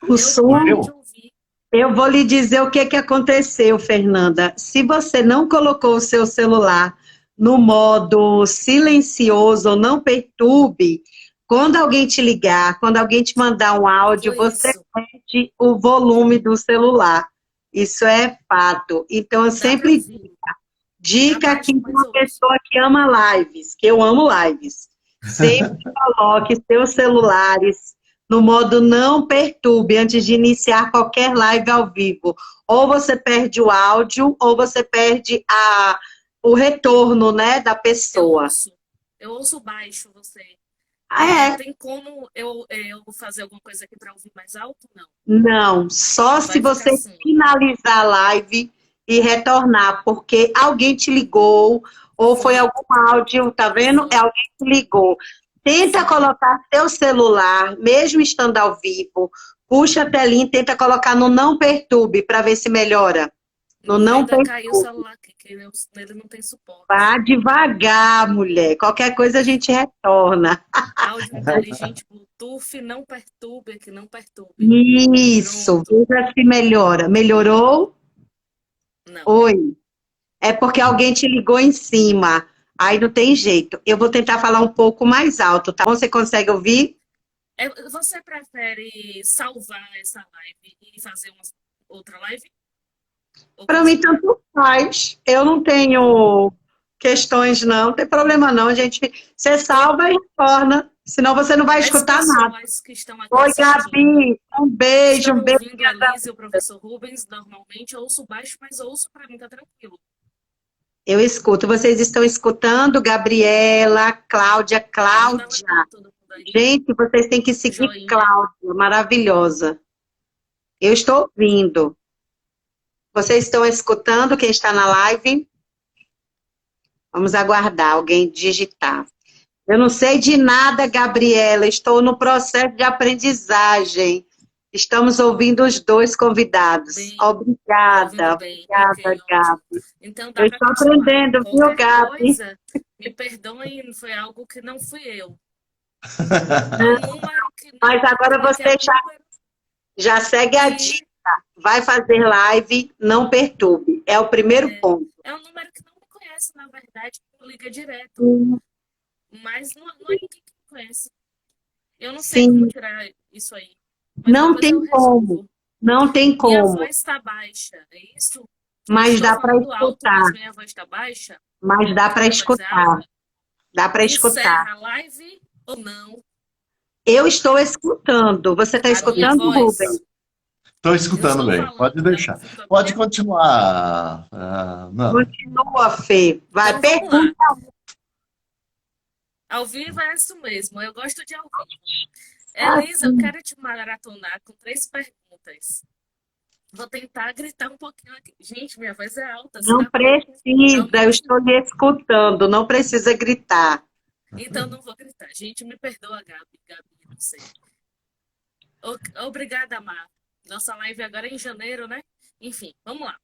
O som, parei de ouvir. eu vou lhe dizer o que que aconteceu, Fernanda. Se você não colocou o seu celular no modo silencioso ou não perturbe, quando alguém te ligar, quando alguém te mandar um áudio, Foi você isso. perde o volume do celular. Isso é fato. Então, eu Dá pra sempre ouvir. dica Abaixo, aqui para mas uma ouço. pessoa que ama lives, que eu amo lives. Sempre coloque seus celulares no modo não perturbe antes de iniciar qualquer live ao vivo. Ou você perde o áudio, ou você perde o retorno, né, da pessoa. Eu ouço baixo você. É, Tem como eu fazer alguma coisa aqui para ouvir mais alto? Não. não, só Vai se ficar você assim. finalizar a live e retornar, porque alguém te ligou, ou foi algum áudio, tá vendo? É alguém que ligou. Tenta colocar seu celular, mesmo estando ao vivo, puxa a telinha e tenta colocar no não perturbe, para ver se melhora. No não Ainda caiu o perturbe. celular aqui, que ele não tem suporte. Vá devagar, mulher. Qualquer coisa a gente retorna. Áudio inteligente, Bluetooth, não perturbe, que não perturbe. Isso, Pronto. veja se melhora. Melhorou? Não. Oi. É porque alguém te ligou em cima. Aí não tem jeito. Eu vou tentar falar um pouco mais alto, tá bom? Você consegue ouvir? Você prefere salvar essa live e fazer uma outra live? Ou Para mim, continuar? tanto faz. Eu não tenho questões, não. Não tem problema, não. Você salva e retorna. Senão você não vai As escutar nada. pessoas que estão aqui Oi, assistindo Gabi. Um beijo, estão um beijo. ouvindo a Liz e o professor Rubens. Normalmente eu ouço baixo, mas eu ouço para mim, tá tranquilo. Eu escuto. Vocês estão escutando? Gabriela, Cláudia, Manda Cláudia. pra todo mundo aí. Gente, vocês têm que seguir Joinha. Cláudia, maravilhosa. Eu estou ouvindo. Vocês estão escutando quem está na live? Vamos aguardar alguém digitar. Eu não sei de nada, Gabriela. Estou no processo de aprendizagem. Estamos ouvindo os dois convidados. Bem, Obrigada, ouvindo bem. obrigada, Ok, ótimo. Gabi. Então Eu dá para estou continuar. aprendendo, viu, Qualquer Gabi? coisa, me perdoem, foi algo que não fui eu. É um número que não Mas agora perturbe, que é você um número já segue a que dica. Vai fazer live, não perturbe. É o primeiro ponto. é um número que não me conhece, na verdade, liga direto. Mas não é ninguém que me conhece. Eu não sei como Sim, tirar isso aí. Mas não depois eu tem como. resolvo. Não tem Minha como. voz está baixa, é isso? Mas Estou dá para falando alto, escutar. mas minha voz está baixa? Mas dá para Minha voz é escutar. alta? Dá para escutar. Encerra a live ou não? Eu estou escutando. Você está A minha escutando, voz? Rubens? Estou Eu escutando estou bem, falando, pode tá deixar. ouvindo Pode agora? continuar. Não. Continua, Fê. Vai, Então vamos lá. pergunta. Ao vivo é isso mesmo, eu gosto de ao vivo. Ah, Elisa, eu quero te maratonar com 3 perguntas. Vou tentar gritar um pouquinho aqui. Gente, minha voz é alta. Se Não dá pra... precisa, eu Realmente, estou lhe escutando, não precisa gritar. então não vou gritar. Gente, me perdoa, Gabi. Gabi, não sei. Obrigada, Mar. Nossa live agora é em janeiro, né? Enfim, vamos lá.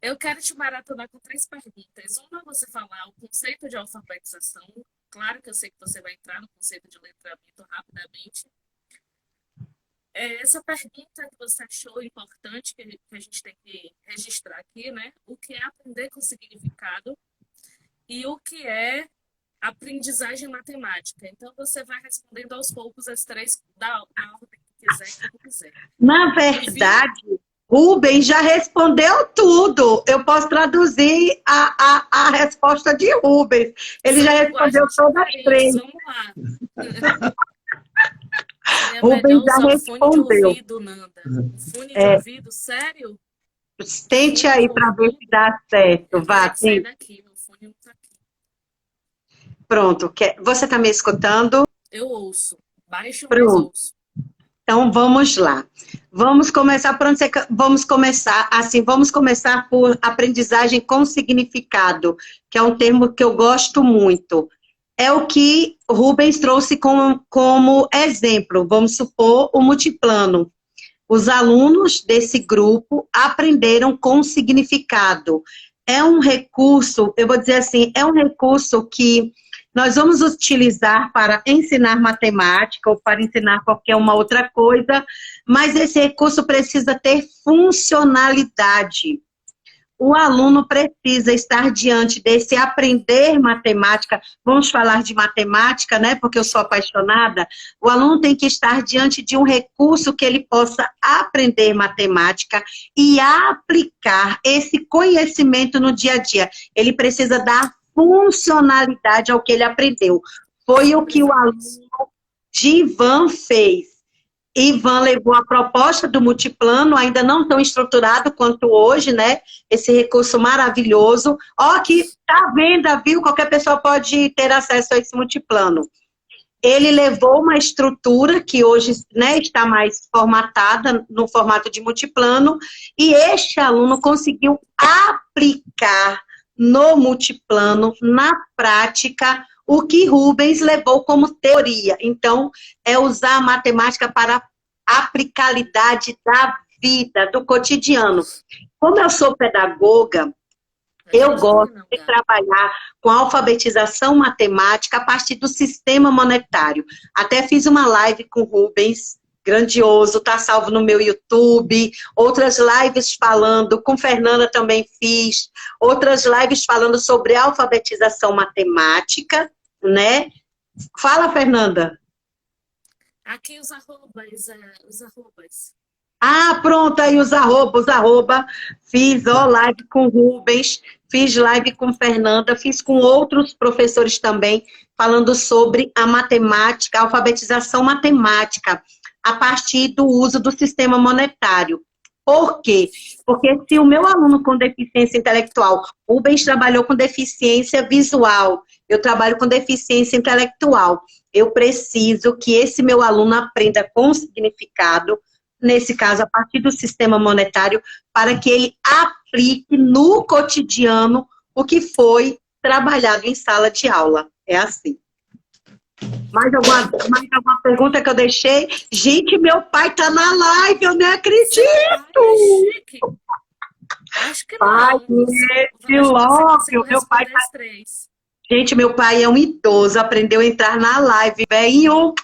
Eu quero te maratonar com 3 perguntas. Uma, você falar o conceito de alfabetização. Claro que eu sei que você vai entrar no conceito de letramento rapidamente. Essa pergunta que você achou importante, que a gente tem que registrar aqui, né? O que é aprender com significado e o que é aprendizagem matemática. Então, você vai respondendo aos poucos as 3 da ordem que quiser, que quiser. Na verdade, Rubens já respondeu tudo. Eu posso traduzir a resposta de Rubens. Ele já respondeu todas as 3. Vamos lá. Seria Rubens melhor já usar o fone de respondeu. ouvido, Nanda. Fone de ouvido, sério? Tente aí para ver se dá certo. Vá, Sai daqui, meu fone não tá aqui. Pronto. Você está me escutando? Eu ouço. Baixo, mas Pronto. ouço. Então, vamos lá. Vamos começar vamos começar por aprendizagem com significado, que é um termo que eu gosto muito. É o que Rubens trouxe como exemplo, vamos supor, o multiplano. Os alunos desse grupo aprenderam com significado. É um recurso, eu vou dizer assim, é um recurso que nós vamos utilizar para ensinar matemática ou para ensinar qualquer uma outra coisa, mas esse recurso precisa ter funcionalidade. O aluno precisa estar diante desse aprender matemática, vamos falar de matemática, né, porque eu sou apaixonada. O aluno tem que estar diante de um recurso que ele possa aprender matemática e aplicar esse conhecimento no dia a dia. Ele precisa dar funcionalidade ao que ele aprendeu. Foi o que o aluno de Ivan fez. Ivan levou a proposta do multiplano, ainda não tão estruturado quanto hoje, né? Esse recurso maravilhoso. Ó, que tá à venda, viu? Qualquer pessoa pode ter acesso a esse multiplano. Ele levou uma estrutura que hoje, né, está mais formatada no formato de multiplano, e este aluno conseguiu aplicar no multiplano, na prática, o que Rubens levou como teoria. Então, é usar a matemática para a aplicabilidade da vida, do cotidiano. Como eu sou pedagoga, eu gosto de trabalhar com alfabetização matemática a partir do sistema monetário. Até fiz uma live com Rubens, grandioso, está salvo no meu YouTube, outras lives falando, com Fernanda também fiz, outras lives falando sobre alfabetização matemática, né? Fala, Fernanda. Aqui os arrobas. Ah, pronto, aí os arroba. Fiz live com Rubens, fiz live com Fernanda, fiz com outros professores também, falando sobre a matemática, a alfabetização matemática, a partir do uso do sistema monetário. Por quê? Porque se o meu aluno com deficiência intelectual, Rubens trabalhou com deficiência visual, eu trabalho com deficiência intelectual, eu preciso que esse meu aluno aprenda com significado, nesse caso, a partir do sistema monetário, para que ele aplique no cotidiano o que foi trabalhado em sala de aula. É assim. Mais alguma pergunta que eu deixei? Gente, meu pai tá na live, eu nem acredito! Acho que não. Meu pai tá... Gente, meu pai é um idoso, aprendeu a entrar na live, velhinho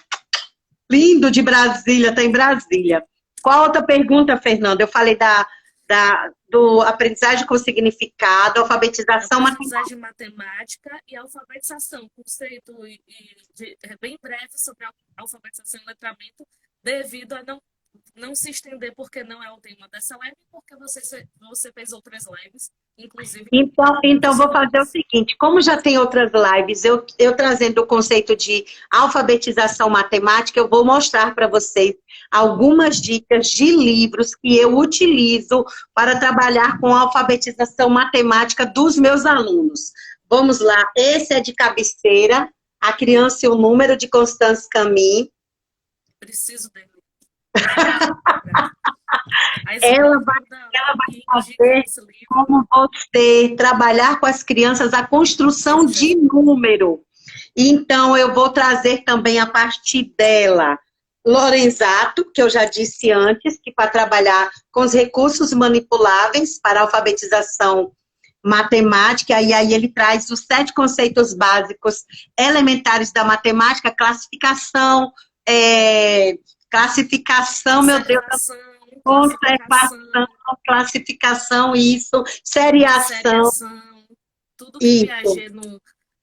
lindo de Brasília, tá em Brasília. Qual outra pergunta, Fernanda? Eu falei do aprendizagem com significado, alfabetização matemática e alfabetização, conceito bem breve sobre a alfabetização e letramento, devido a não se estender, porque não é o tema dessa live, porque você fez outras lives, inclusive... Então vou fazer o seguinte, como já tem outras lives, eu trazendo o conceito de alfabetização matemática, eu vou mostrar para vocês algumas dicas de livros que eu utilizo para trabalhar com a alfabetização matemática dos meus alunos. Vamos lá, esse é de cabeceira, A Criança e o Número, de Constance Camus. Preciso dele. A Ela escola vai, toda ela vai indica fazer esse livro. como você trabalhar com as crianças a construção de Objeto. número. Então, eu vou trazer também a partir dela Lorenzato, que eu já disse antes, que para trabalhar com os recursos manipuláveis para alfabetização matemática, e aí ele traz os 7 conceitos básicos elementares da matemática, classificação, meu Deus, Observação, conservação, classificação, classificação, isso, seriação, seriação, tudo que isso, Piaget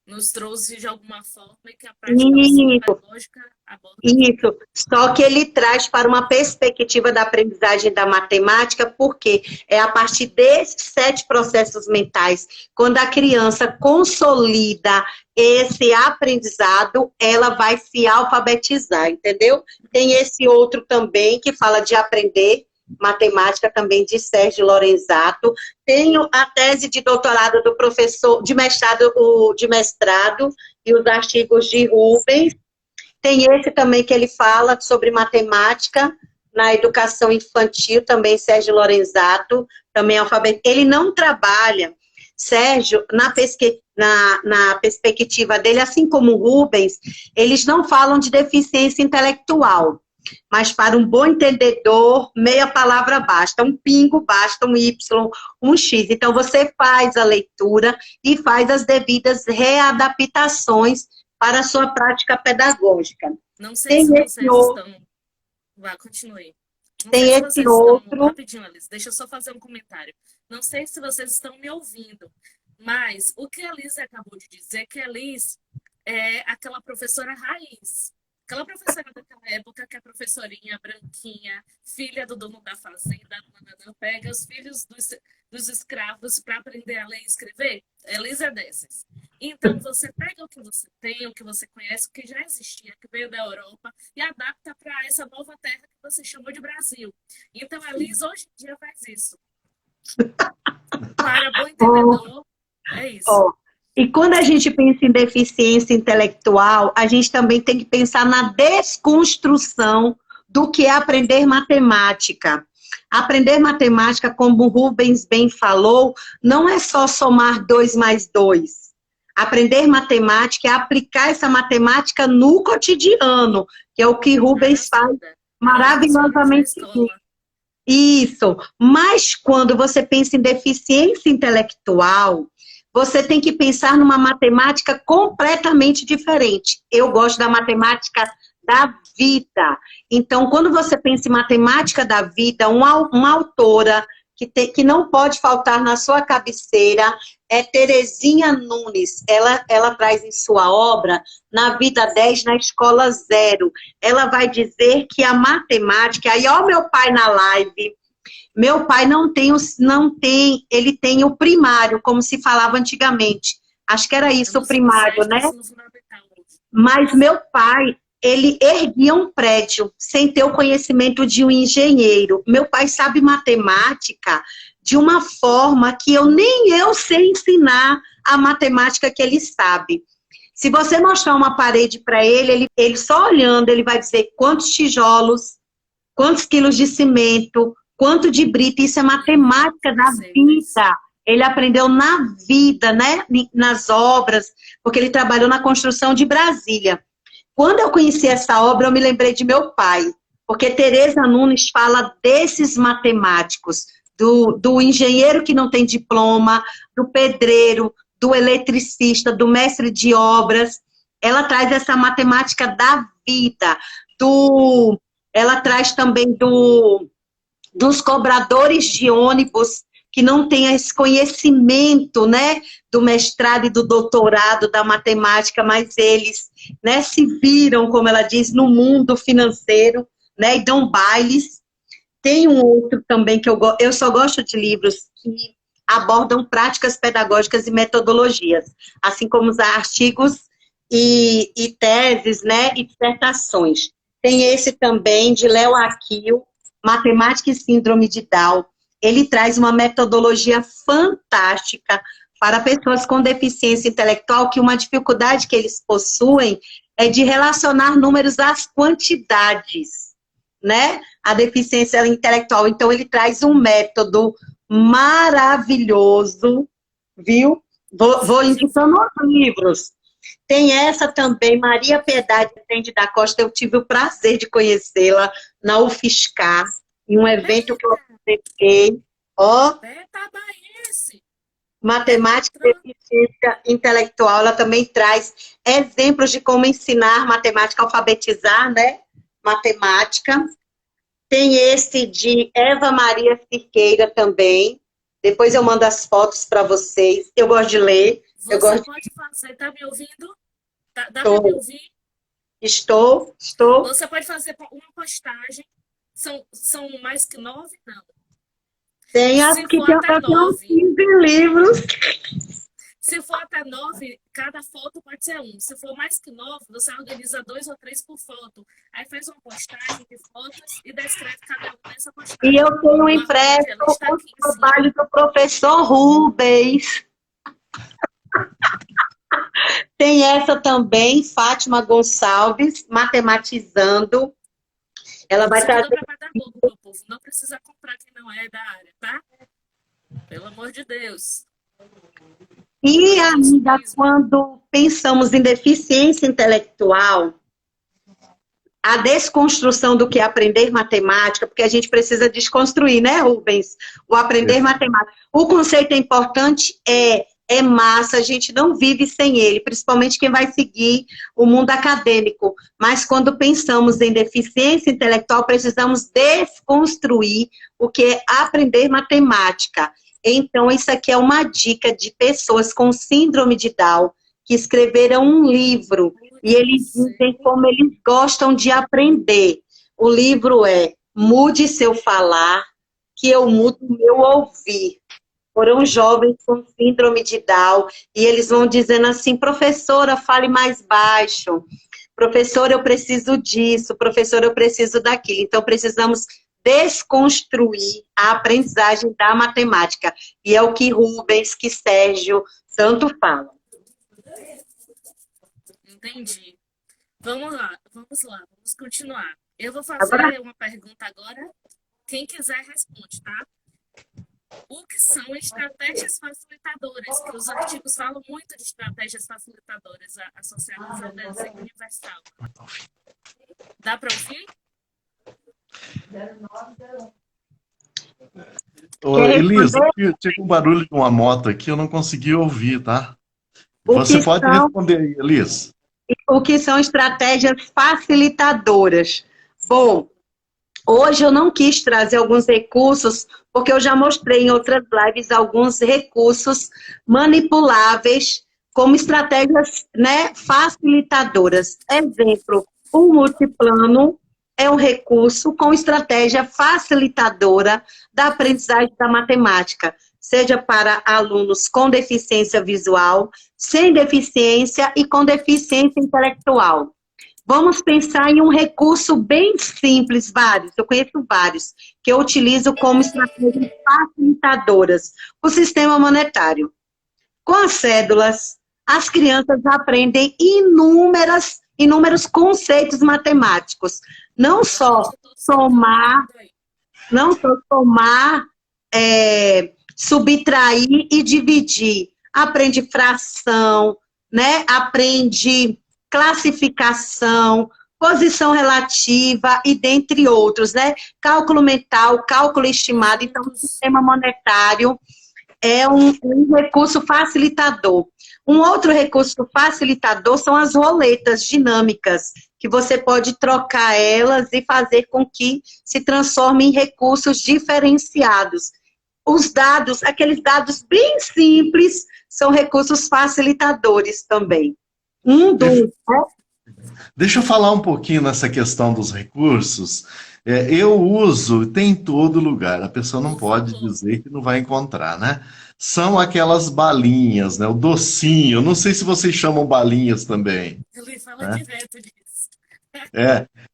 nos trouxe de alguma forma e que a prática isso. psicopedagógica aborda também. Isso, só que ele traz para uma perspectiva da aprendizagem da matemática, porque é a partir desses 7 processos mentais, quando a criança consolida esse aprendizado, ela vai se alfabetizar, entendeu? Tem esse outro também, que fala de aprender matemática, também de Sérgio Lorenzato. Tenho a tese de doutorado do professor, de mestrado e os artigos de Rubens. Tem esse também que ele fala sobre matemática na educação infantil, também Sérgio Lorenzato, também alfabeto. Ele não trabalha, Sérgio, na perspectiva dele, assim como o Rubens, eles não falam de deficiência intelectual, mas para um bom entendedor, meia palavra basta, um pingo basta, um Y, um X. Então, você faz a leitura e faz as devidas readaptações para a sua prática pedagógica. Não sei Tem se esse vocês outro, estão. Vá, continue. Não sei tem se esse vocês estão. outro, Rapidinho, Alice, deixa eu só fazer um comentário. Não sei se vocês estão me ouvindo, mas o que a Alice acabou de dizer é que a Alice é aquela professora raiz. Aquela professora daquela época que a professorinha branquinha, filha do dono da fazenda, pega os filhos dos escravos para aprender a ler e escrever. A Alice é dessas. Então, você pega o que você tem, o que você conhece, o que já existia, que veio da Europa, e adapta para essa nova terra que você chamou de Brasil. Então, a Liz hoje em dia faz isso. Para bom entendedor, é isso. ó. E quando a gente pensa em deficiência intelectual, a gente também tem que pensar na desconstrução do que é aprender matemática. Aprender matemática, como o Rubens bem falou, não é só somar 2 mais 2. Aprender matemática é aplicar essa matemática no cotidiano, que é o que Rubens faz maravilhosamente bem. Isso. Mas quando você pensa em deficiência intelectual, você tem que pensar numa matemática completamente diferente. Eu gosto da matemática da vida. Então, quando você pensa em matemática da vida, uma autora que não pode faltar na sua cabeceira é Terezinha Nunes. Ela traz em sua obra, Na Vida 10, na Escola 0. Ela vai dizer que a matemática... Aí, ó, meu pai na live... Meu pai ele tem o primário, como se falava antigamente. Acho que era isso, o primário, né? Mas meu pai, ele erguia um prédio sem ter o conhecimento de um engenheiro. Meu pai sabe matemática de uma forma que nem eu sei ensinar a matemática que ele sabe. Se você mostrar uma parede para ele só olhando, ele vai dizer quantos tijolos, quantos quilos de cimento, quanto de brita, isso é matemática da vida. Ele aprendeu na vida, né? Nas obras, porque ele trabalhou na construção de Brasília. Quando eu conheci essa obra, eu me lembrei de meu pai, porque Tereza Nunes fala desses matemáticos, do engenheiro que não tem diploma, do pedreiro, do eletricista, do mestre de obras. Ela traz essa matemática da vida, ela traz também dos cobradores de ônibus que não têm esse conhecimento, né, do mestrado e do doutorado da matemática, mas eles, né, se viram, como ela diz, no mundo financeiro, né, e dão bailes. Tem um outro também que eu só gosto de livros que abordam práticas pedagógicas e metodologias, assim como os artigos e teses, né, e dissertações. Tem esse também de Léo Aquil, Matemática e Síndrome de Down. Ele traz uma metodologia fantástica para pessoas com deficiência intelectual, que uma dificuldade que eles possuem é de relacionar números às quantidades, né, a deficiência intelectual. Então, ele traz um método maravilhoso, viu? Vou indicando os livros. Tem essa também, Maria Piedade Tende da Costa, eu tive o prazer de conhecê-la na UFSCar, em um evento que eu apresentei. Ó, matemática e eficiência intelectual, ela também traz exemplos de como ensinar matemática, alfabetizar, né? Matemática. Tem esse de Eva Maria Siqueira também. Depois eu mando as fotos para vocês. Eu gosto de ler. Você pode fazer, tá me ouvindo? Dá para me ouvir? Estou. Você pode fazer uma postagem. São mais que 9? Não. Tem as que tem até 15 livros. Se for até 9, cada foto pode ser um. Se for mais que 9, você organiza 2 ou 3 por foto. Aí faz uma postagem de fotos e descreve cada um nessa postagem. E eu tenho impresso o trabalho do professor Rubens. Tem essa também, Fátima Gonçalves, matematizando. Ela vai trazer... meu povo. Não precisa comprar quem não é da área, tá? Pelo amor de Deus. E ainda, quando pensamos em deficiência intelectual, a desconstrução do que é aprender matemática, porque a gente precisa desconstruir, né, Rubens? O aprender matemática. O conceito é importante, é massa, a gente não vive sem ele, principalmente quem vai seguir o mundo acadêmico. Mas quando pensamos em deficiência intelectual, precisamos desconstruir o que é aprender matemática. Então, isso aqui é uma dica de pessoas com síndrome de Down, que escreveram um livro, e eles dizem como eles gostam de aprender. O livro é Mude Seu Falar, que eu mudo meu ouvir. Foram jovens com síndrome de Down, e eles vão dizendo assim, professora, fale mais baixo, professora, eu preciso disso, professora, eu preciso daquilo. Então, precisamos desconstruir a aprendizagem da matemática. E é o que Rubens, que Sérgio tanto falam. Entendi. Vamos lá, vamos continuar. Eu vou fazer uma pergunta agora. Quem quiser responde, tá? O que são estratégias facilitadoras? Que os artigos falam muito de estratégias facilitadoras associadas ao desenho universal. Dá para ouvir? Elisa, tinha um barulho de uma moto aqui, eu não consegui ouvir, tá? Você pode responder aí, Elisa. O que são estratégias facilitadoras? Bom, hoje eu não quis trazer alguns recursos, porque eu já mostrei em outras lives alguns recursos manipuláveis como estratégias, né, facilitadoras. Exemplo, o multiplano é um recurso com estratégia facilitadora da aprendizagem da matemática, seja para alunos com deficiência visual, sem deficiência e com deficiência intelectual. Vamos pensar em um recurso bem simples, eu conheço vários, que eu utilizo como estratégias facilitadoras. O sistema monetário. Com as cédulas, as crianças aprendem inúmeros conceitos matemáticos. Não só somar, subtrair e dividir. Aprende fração, né? Aprende classificação, posição relativa e dentre outros, né? Cálculo mental, cálculo estimado. Então, o sistema monetário é um recurso facilitador. Um outro recurso facilitador são as roletas dinâmicas, que você pode trocar elas e fazer com que se transforme em recursos diferenciados. Os dados, aqueles dados bem simples, são recursos facilitadores também. Deixa eu falar um pouquinho nessa questão dos recursos. Eu uso, tem em todo lugar, a pessoa não pode dizer que não vai encontrar, né? São aquelas balinhas, né? O docinho, não sei se vocês chamam balinhas também. Ele fala direto disso.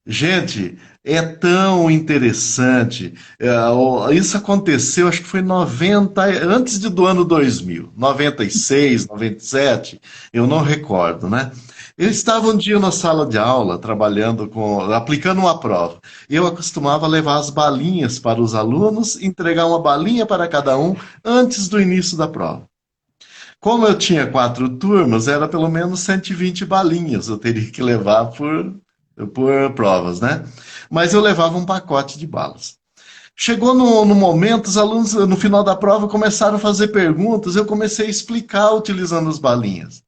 Gente, é tão interessante. Isso aconteceu, acho que foi antes do ano 2000, 96, 97, eu não recordo, né? Eu estava um dia na sala de aula, aplicando uma prova. Eu acostumava levar as balinhas para os alunos, entregar uma balinha para cada um antes do início da prova. Como eu tinha 4 turmas, era pelo menos 120 balinhas, eu teria que levar por provas, né? Mas eu levava um pacote de balas. Chegou no momento, os alunos, no final da prova, começaram a fazer perguntas, eu comecei a explicar utilizando as balinhas.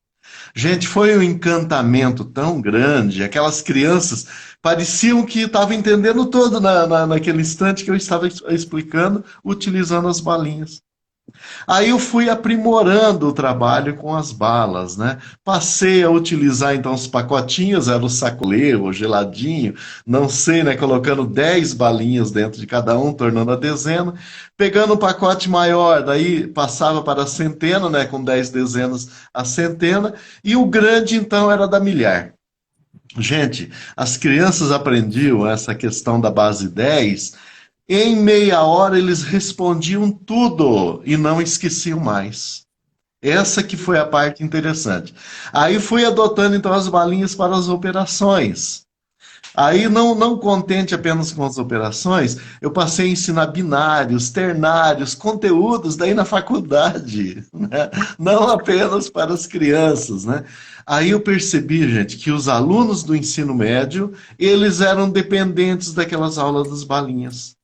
Gente, foi um encantamento tão grande, aquelas crianças pareciam que estavam entendendo tudo naquele instante que eu estava explicando, utilizando as balinhas. Aí eu fui aprimorando o trabalho com as balas, né? Passei a utilizar então os pacotinhos, era o sacolê, o geladinho, não sei, né? Colocando 10 balinhas dentro de cada um, tornando a dezena. Pegando um pacote maior, daí passava para a centena, né? Com 10 dezenas a centena. E o grande então era da milhar. Gente, as crianças aprendiam essa questão da base 10. Em meia hora eles respondiam tudo e não esqueciam mais. Essa que foi a parte interessante. Aí fui adotando então as balinhas para as operações. Aí não contente apenas com as operações, eu passei a ensinar binários, ternários, conteúdos daí na faculdade, né? Não apenas para as crianças, né? Aí eu percebi, gente, que os alunos do ensino médio, eles eram dependentes daquelas aulas das balinhas.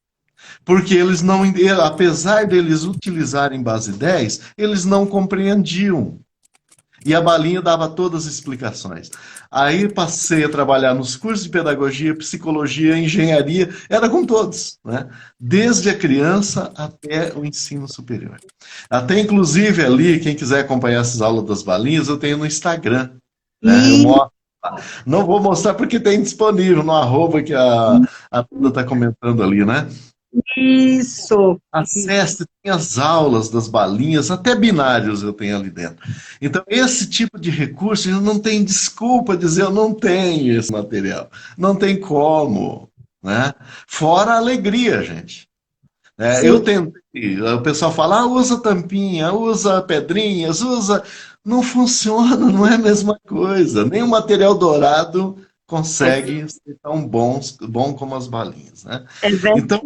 Porque eles não, apesar deles utilizarem base 10, eles não compreendiam. E a balinha dava todas as explicações. Aí passei a trabalhar nos cursos de pedagogia, psicologia, engenharia, era com todos, né? Desde a criança até o ensino superior. Até inclusive ali, quem quiser acompanhar essas aulas das balinhas, eu tenho no Instagram, né? Eu mostro. Não vou mostrar porque tem disponível no arroba que a Duda está comentando ali, né? Isso. Acesse, tem as aulas das balinhas, até binários eu tenho ali dentro. Então, esse tipo de recurso, eu não tenho desculpa dizer eu não tenho esse material. Não tem como, né? Fora a alegria, gente. Eu tentei, o pessoal fala, usa tampinha, usa pedrinhas, usa... Não funciona, não é a mesma coisa. Nem o material dourado consegue ser tão bom como as balinhas, né? É verdade. Então,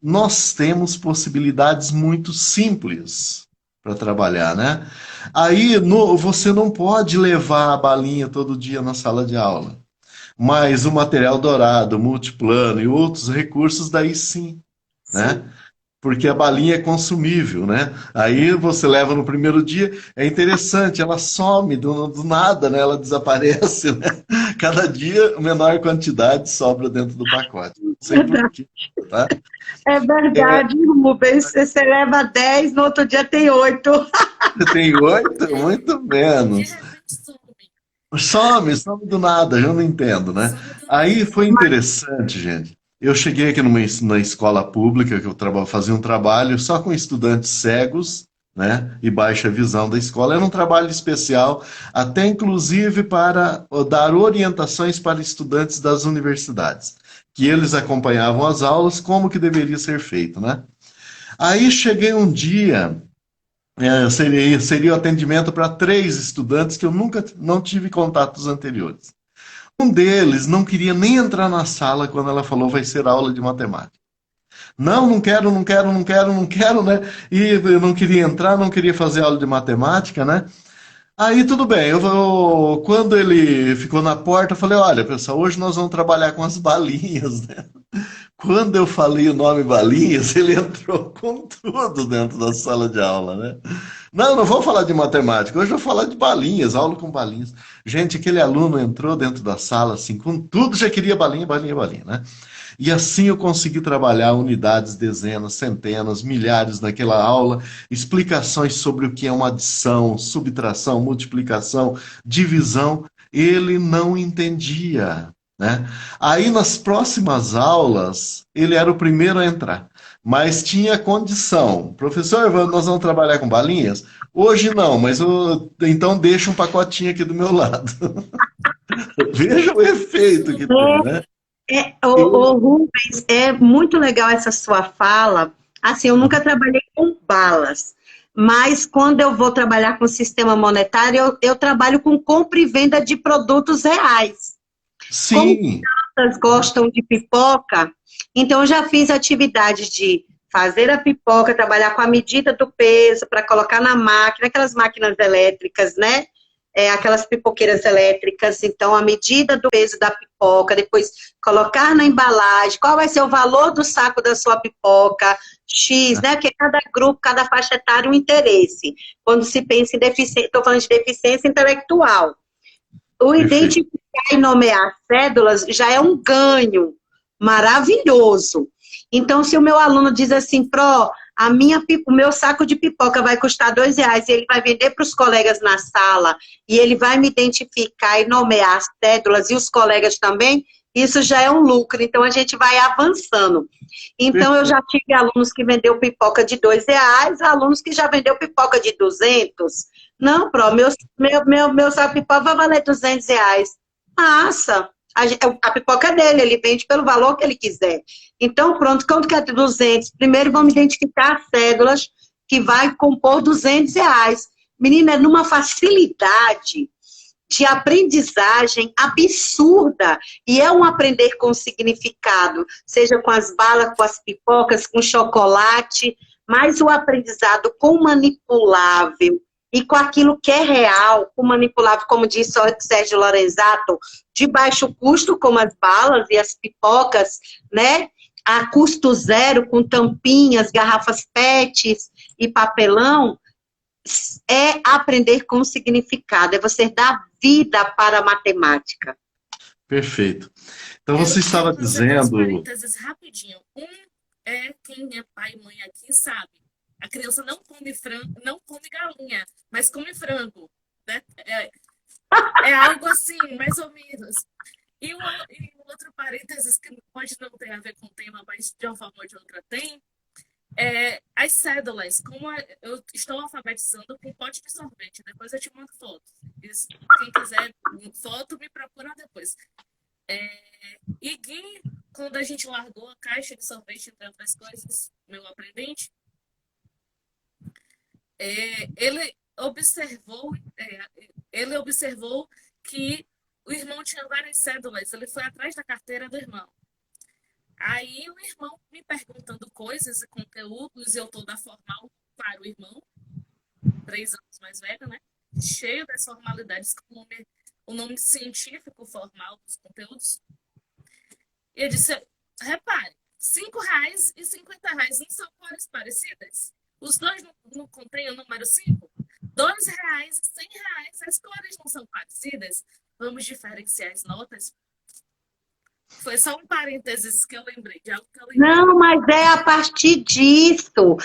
nós temos possibilidades muito simples para trabalhar, né? Aí você não pode levar a balinha todo dia na sala de aula, mas o material dourado, multiplano e outros recursos, daí sim, né? Porque a balinha é consumível, né? Aí você leva no primeiro dia, é interessante, ela some do nada, né? Ela desaparece, né? Cada dia, menor quantidade sobra dentro do pacote. Não sei por quê, tá? É verdade, Rubens. Você leva 10, no outro dia tem 8. Você tem 8? Muito menos. Some do nada, eu não entendo, né? Aí foi interessante, gente. Eu cheguei aqui na escola pública, que eu fazia um trabalho só com estudantes cegos, né? E baixa visão da escola. Era um trabalho especial, até inclusive para dar orientações para estudantes das universidades, que eles acompanhavam as aulas, como que deveria ser feito, né? Aí cheguei um dia, seria o atendimento para 3 estudantes que eu não tive contatos anteriores. Um deles não queria nem entrar na sala quando ela falou vai ser aula de matemática. Não quero, né? E eu não queria entrar, não queria fazer aula de matemática, né? Aí tudo bem, quando ele ficou na porta, eu falei, olha, pessoal, hoje nós vamos trabalhar com as balinhas, né? Quando eu falei o nome balinhas, ele entrou com tudo dentro da sala de aula, né? Não vou falar de matemática, hoje eu vou falar de balinhas, aula com balinhas. Gente, aquele aluno entrou dentro da sala, assim, com tudo, já queria balinha, né? E assim eu consegui trabalhar unidades, dezenas, centenas, milhares naquela aula, explicações sobre o que é uma adição, subtração, multiplicação, divisão. Ele não entendia, né? Aí nas próximas aulas, ele era o primeiro a entrar, mas tinha condição. Professor, nós vamos trabalhar com balinhas? Hoje não, mas então deixa um pacotinho aqui do meu lado. Veja o efeito que tem, né? Rubens, é muito legal essa sua fala. Assim, eu nunca trabalhei com balas, mas quando eu vou trabalhar com sistema monetário, eu trabalho com compra e venda de produtos reais. Como Sim, crianças gostam de pipoca, então eu já fiz atividades de fazer a pipoca, trabalhar com a medida do peso para colocar na máquina, aquelas máquinas elétricas, né? Aquelas pipoqueiras elétricas, então a medida do peso da pipoca, depois colocar na embalagem, qual vai ser o valor do saco da sua pipoca, X, né? Porque cada grupo, cada faixa etária, um interesse. Quando se pensa em deficiência, estou falando de deficiência intelectual. O perfeito. identificar e nomear cédulas já é um ganho maravilhoso. Então, se o meu aluno diz assim, o meu saco de pipoca vai custar R$ 2 e ele vai vender para os colegas na sala e ele vai me identificar e nomear as cédulas e os colegas também, isso já é um lucro. Então, a gente vai avançando. Então, eu já tive alunos que vendeu pipoca de R$ 2, alunos que já vendeu pipoca de 200. Não, meu saco de pipoca vai valer R$ 200. Massa! A pipoca é dele, ele vende pelo valor que ele quiser. Então, pronto, quanto que é 200? Primeiro vamos identificar as cédulas que vai compor R$ 200. Menina, é numa facilidade de aprendizagem absurda. E é um aprender com significado, seja com as balas, com as pipocas, com chocolate, mas o aprendizado com manipulável e com aquilo que é real, com manipulável, como disse o Sérgio Lorenzato, de baixo custo, como as balas e as pipocas, né? A custo zero, com tampinhas, garrafas PETs e papelão, é aprender com significado, é você dar vida para a matemática. Perfeito. Então Eu você quero estava fazer dois dizendo. parênteses rapidinho. Quem é pai e mãe aqui sabe. A criança não come frango, não come galinha, mas come frango. Né? É algo assim, mais ou menos. E outro parênteses que pode não ter a ver com o tema, mas de uma forma ou de outra tem, as cédulas. Eu estou alfabetizando com pote de sorvete, depois eu te mando fotos. Quem quiser foto, me procura depois. E Gui, quando a gente largou a caixa de sorvete, entre outras coisas, meu aprendente, ele observou, ele observou que o irmão tinha várias cédulas. Ele foi atrás da carteira do irmão. Aí o irmão me perguntando coisas e conteúdos, e eu toda formal para o irmão, 3 anos mais velho, né? Cheio das formalidades, com o nome científico formal dos conteúdos. E eu disse, repare, R$ 5 e R$ 50 não são cores parecidas? Os dois não contêm o número 5? R$ 2 e R$ 100, as cores não são parecidas? Vamos diferenciar as notas? Foi só um parênteses que eu lembrei, de algo que eu lembrei. Não, mas é a partir disso.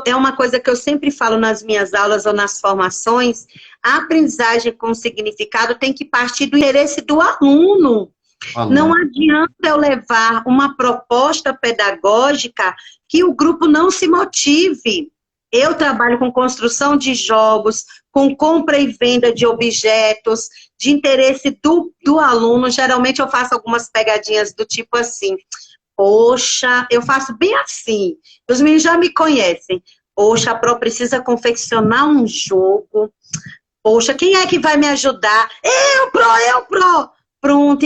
É uma coisa que eu sempre falo nas minhas aulas ou nas formações, a aprendizagem com significado tem que partir do interesse do aluno. Não adianta eu levar uma proposta pedagógica que o grupo não se motive. Eu trabalho com construção de jogos, com compra e venda de objetos, de interesse do aluno. Geralmente eu faço algumas pegadinhas do tipo assim, poxa, eu faço bem assim. Os meninos já me conhecem. Poxa, a Pro precisa confeccionar um jogo. Poxa, quem é que vai me ajudar? Eu, Pro! Pronto,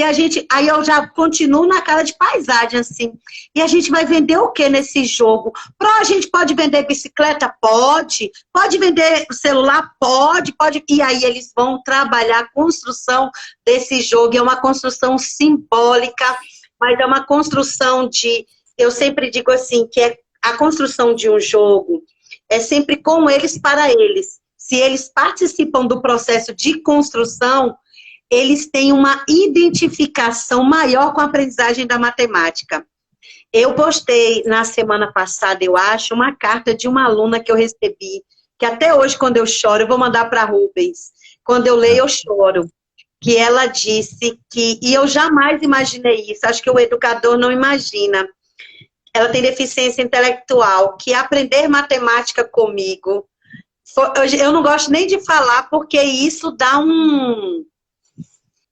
aí eu já continuo na cara de paisagem, assim. E a gente vai vender o que nesse jogo? A gente pode vender bicicleta? Pode. Pode vender celular? Pode. E aí eles vão trabalhar a construção desse jogo. É uma construção simbólica, mas é uma construção eu sempre digo assim, que a construção de um jogo é sempre com eles para eles. Se eles participam do processo de construção, eles têm uma identificação maior com a aprendizagem da matemática. Eu postei na semana passada, eu acho, uma carta de uma aluna que eu recebi, que até hoje, quando eu choro, eu vou mandar para a Rubens. Quando eu leio, eu choro. Que ela disse e eu jamais imaginei isso, acho que o educador não imagina. Ela tem deficiência intelectual, que aprender matemática comigo, eu não gosto nem de falar, porque isso dá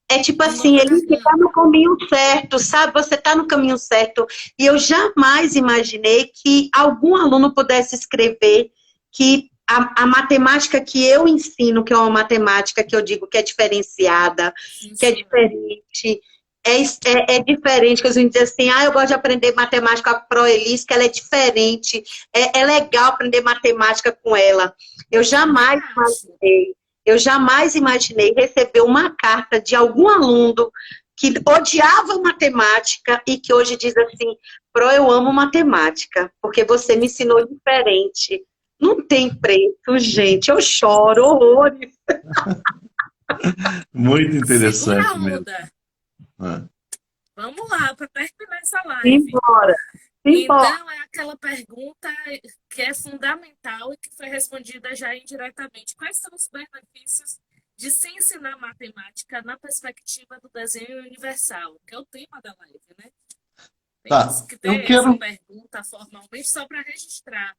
É tipo Um assim, novo ele garganta. está no caminho certo, sabe? Você está no caminho certo. E eu jamais imaginei que algum aluno pudesse escrever que a matemática que eu ensino, que é uma matemática que eu digo que é diferenciada, que é Sensacional. diferente, é diferente, que a gente diz assim, eu gosto de aprender matemática com a Proelis, que ela é diferente, é legal aprender matemática com ela. Eu Também jamais acho. imaginei eu jamais imaginei receber uma carta de algum aluno que odiava matemática e que hoje diz assim, Pro, eu amo matemática, porque você me ensinou diferente. Não tem preço, gente. Eu choro horrores. Muito Segura a interessante mesmo. onda. Né? Vamos lá, para terminar essa live. Embora, embora. Então, é aquela pergunta que é fundamental e que foi respondida já indiretamente. Quais são os benefícios de se ensinar matemática na perspectiva do desenho universal? Que é o tema da live, né? Temos Tá, que eu ter essa quero. pergunta formalmente só para registrar.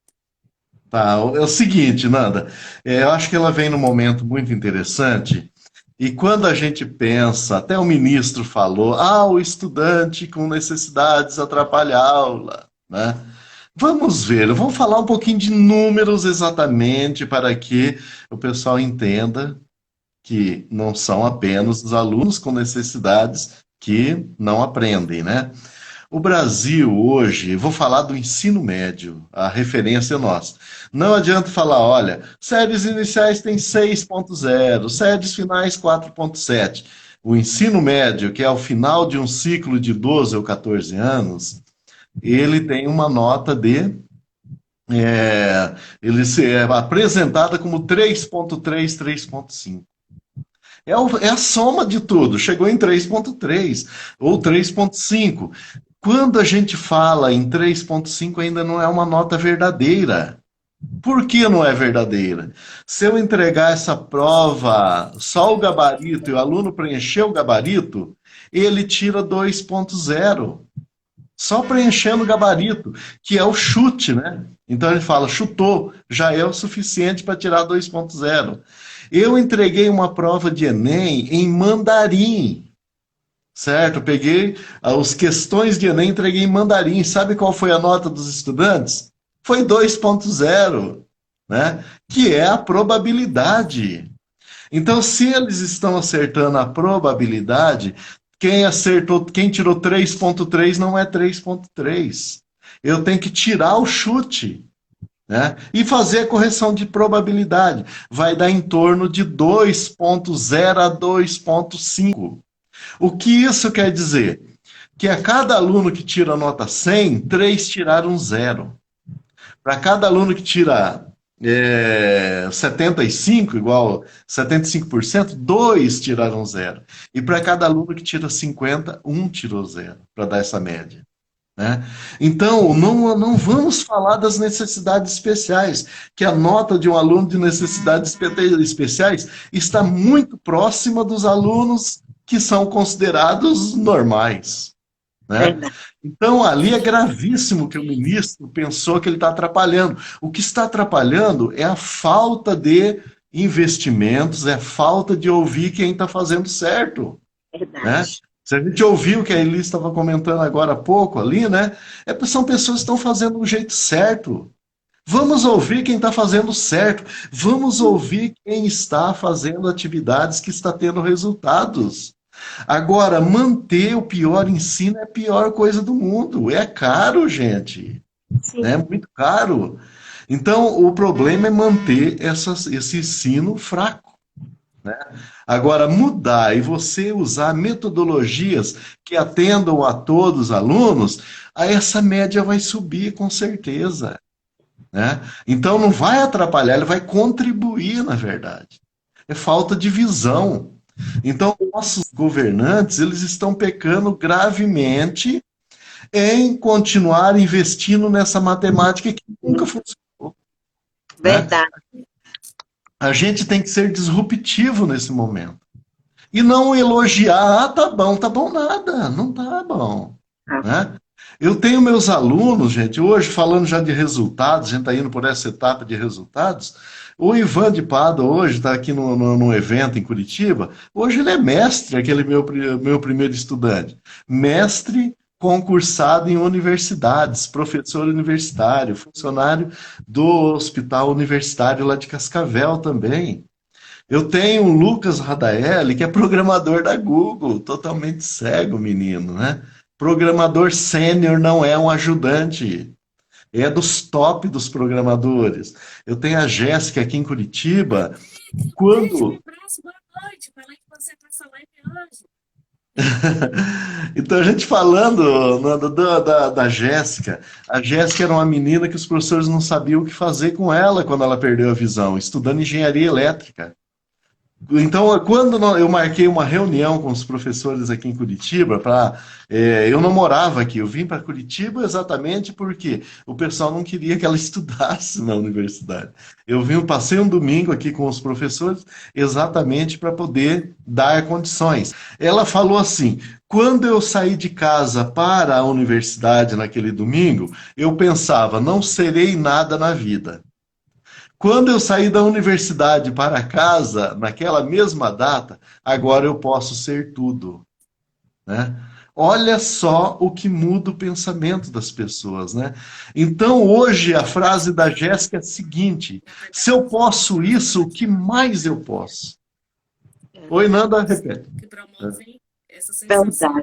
Tá, é o seguinte, Nanda, eu acho que ela vem num momento muito interessante, e quando a gente pensa, até o ministro falou, o estudante com necessidades atrapalha a aula, né? Vamos ver, vamos falar um pouquinho de números exatamente para que o pessoal entenda que não são apenas os alunos com necessidades que não aprendem, né? O Brasil hoje, vou falar do ensino médio, a referência é nossa. Não adianta falar, olha, séries iniciais tem 6.0, séries finais 4.7. O ensino médio, que é o final de um ciclo de 12 ou 14 anos, ele tem uma nota de ele é apresentada como 3.3, 3.5. É a soma de tudo. Chegou em 3.3 ou 3.5. Quando a gente fala em 3.5, ainda não é uma nota verdadeira. Por que não é verdadeira? Se eu entregar essa prova só o gabarito e o aluno preencher o gabarito, ele tira 2.0. Só preenchendo o gabarito, que é o chute, né? Então ele fala, chutou, já é o suficiente para tirar 2.0. Eu entreguei uma prova de Enem em mandarim, certo? Peguei as questões de Enem, entreguei em mandarim. Sabe qual foi a nota dos estudantes? Foi 2.0, né? Que é a probabilidade. Então, se eles estão acertando a probabilidade, quem acertou, quem tirou 3.3 não é 3.3. Eu tenho que tirar o chute, né? E fazer a correção de probabilidade. Vai dar em torno de 2.0 a 2.5. O que isso quer dizer? Que a cada aluno que tira nota 100, 3 tiraram zero. Para cada aluno que tira 75, igual 75%, 2 tiraram zero. E para cada aluno que tira 50, um tirou zero, para dar essa média. Né? Então, não vamos falar das necessidades especiais, que a nota de um aluno de necessidades especiais está muito próxima dos alunos que são considerados normais. Né? Verdade. Então, ali é gravíssimo que o ministro pensou que ele está atrapalhando. O que está atrapalhando é a falta de investimentos, é a falta de ouvir quem está fazendo certo. Né? Verdade. Se a gente ouviu o que a Elis estava comentando agora há pouco ali, né? São pessoas que estão fazendo do jeito certo. Vamos ouvir quem está fazendo certo. Vamos ouvir quem está fazendo atividades que está tendo resultados. Agora, manter o pior ensino é a pior coisa do mundo. É caro, gente. Sim. É muito caro. Então, o problema é manter esse ensino fraco. Né? Agora, mudar e você usar metodologias que atendam a todos os alunos, aí essa média vai subir com certeza. Né? Então, não vai atrapalhar, ele vai contribuir, na verdade. É falta de visão. Então, nossos governantes, eles estão pecando gravemente em continuar investindo nessa matemática que nunca funcionou. Né? Verdade. A gente tem que ser disruptivo nesse momento. E não elogiar, tá bom nada, não tá bom. Né? Eu tenho meus alunos, gente, hoje falando já de resultados, a gente está indo por essa etapa de resultados. O Ivan de Pádua hoje está aqui num evento em Curitiba. Hoje ele é mestre, aquele meu primeiro estudante. Mestre concursado em universidades, professor universitário, funcionário do hospital universitário lá de Cascavel também. Eu tenho o Lucas Radaelli, que é programador da Google, totalmente cego, menino, né? Programador sênior não é um ajudante, é dos top dos programadores. Eu tenho a Jéssica aqui em Curitiba. Beijo, um Quando. abraço, boa noite. Falei que você para essa live hoje. Então, a gente falando da Jéssica, a Jéssica era uma menina que os professores não sabiam o que fazer com ela quando ela perdeu a visão, estudando engenharia elétrica. Então, quando eu marquei uma reunião com os professores aqui em Curitiba, eu não morava aqui, eu vim para Curitiba exatamente porque o pessoal não queria que ela estudasse na universidade. Passei um domingo aqui com os professores exatamente para poder dar condições. Ela falou assim: quando eu saí de casa para a universidade naquele domingo, eu pensava, não serei nada na vida. Quando eu saí da universidade para casa, naquela mesma data, agora eu posso ser tudo, né? Olha só o que muda o pensamento das pessoas, né? Então, hoje, a frase da Jéssica é a seguinte: se eu posso isso, o que mais eu posso? Oi, Nanda, repete. Que promovem essa sensação.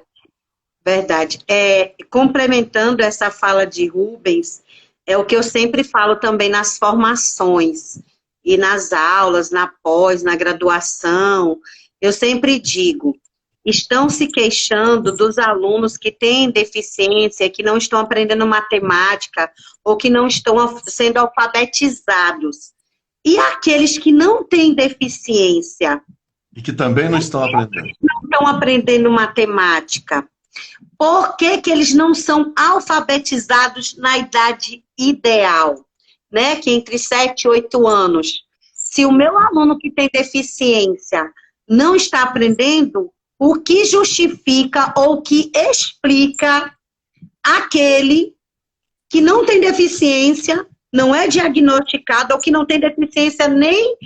Verdade, verdade. Complementando essa fala de Rubens, é o que eu sempre falo também nas formações e nas aulas, na pós, na graduação. Eu sempre digo, estão se queixando dos alunos que têm deficiência, que não estão aprendendo matemática ou que não estão sendo alfabetizados. E aqueles que não têm deficiência? E que também não estão aprendendo. Não estão aprendendo matemática. Por que que eles não são alfabetizados na idade ideal, né? Que é entre 7 e 8 anos. Se o meu aluno que tem deficiência não está aprendendo, o que justifica ou que explica aquele que não tem deficiência, não é diagnosticado, ou que não tem deficiência nem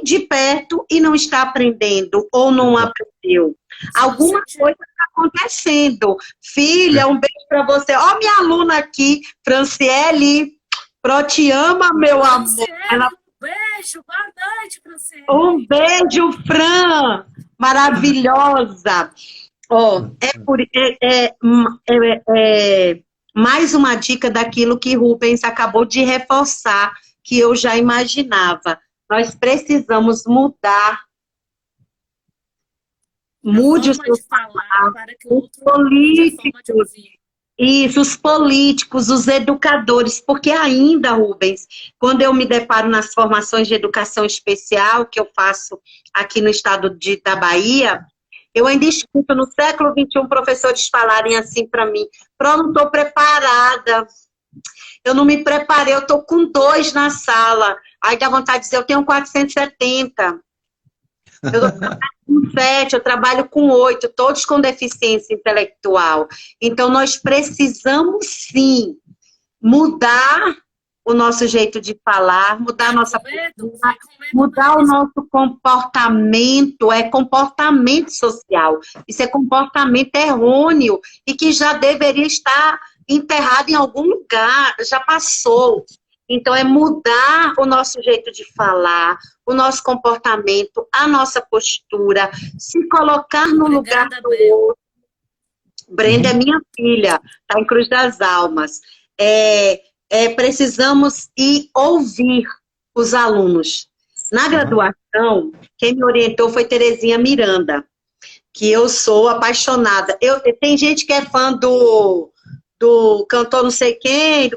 de perto e não está aprendendo ou não aprendeu? Alguma coisa está acontecendo. Filha, um beijo para você. Ó, minha aluna aqui, Franciele. Pro te ama, meu amor. Ela... Um beijo, boa noite, Franciele. Um beijo, Fran. Maravilhosa. Ó, mais uma dica daquilo que Rubens acabou de reforçar, que eu já imaginava. Nós precisamos mudar. Mude o seu falar, os políticos, isso, os políticos, os educadores, porque ainda, Rubens, quando eu me deparo nas formações de educação especial, que eu faço aqui no estado da Bahia, eu ainda escuto no século XXI professores falarem assim para mim: Pro, não estou preparada, eu não me preparei, eu estou com 2 na sala. Aí dá vontade de dizer, eu tenho 470. Eu trabalho com 7, eu trabalho com 8, todos com deficiência intelectual. Então, nós precisamos, sim, mudar o nosso jeito de falar, mudar a nossa postura, mudar o nosso comportamento, comportamento social. Isso é comportamento errôneo e que já deveria estar enterrado em algum lugar, já passou. Então, é mudar o nosso jeito de falar, o nosso comportamento, a nossa postura, se colocar no lugar do outro. Brenda é minha filha, está em Cruz das Almas. Precisamos ir ouvir os alunos. Na graduação, quem me orientou foi Terezinha Miranda, que eu sou apaixonada. Tem gente que é fã do cantor não sei quem,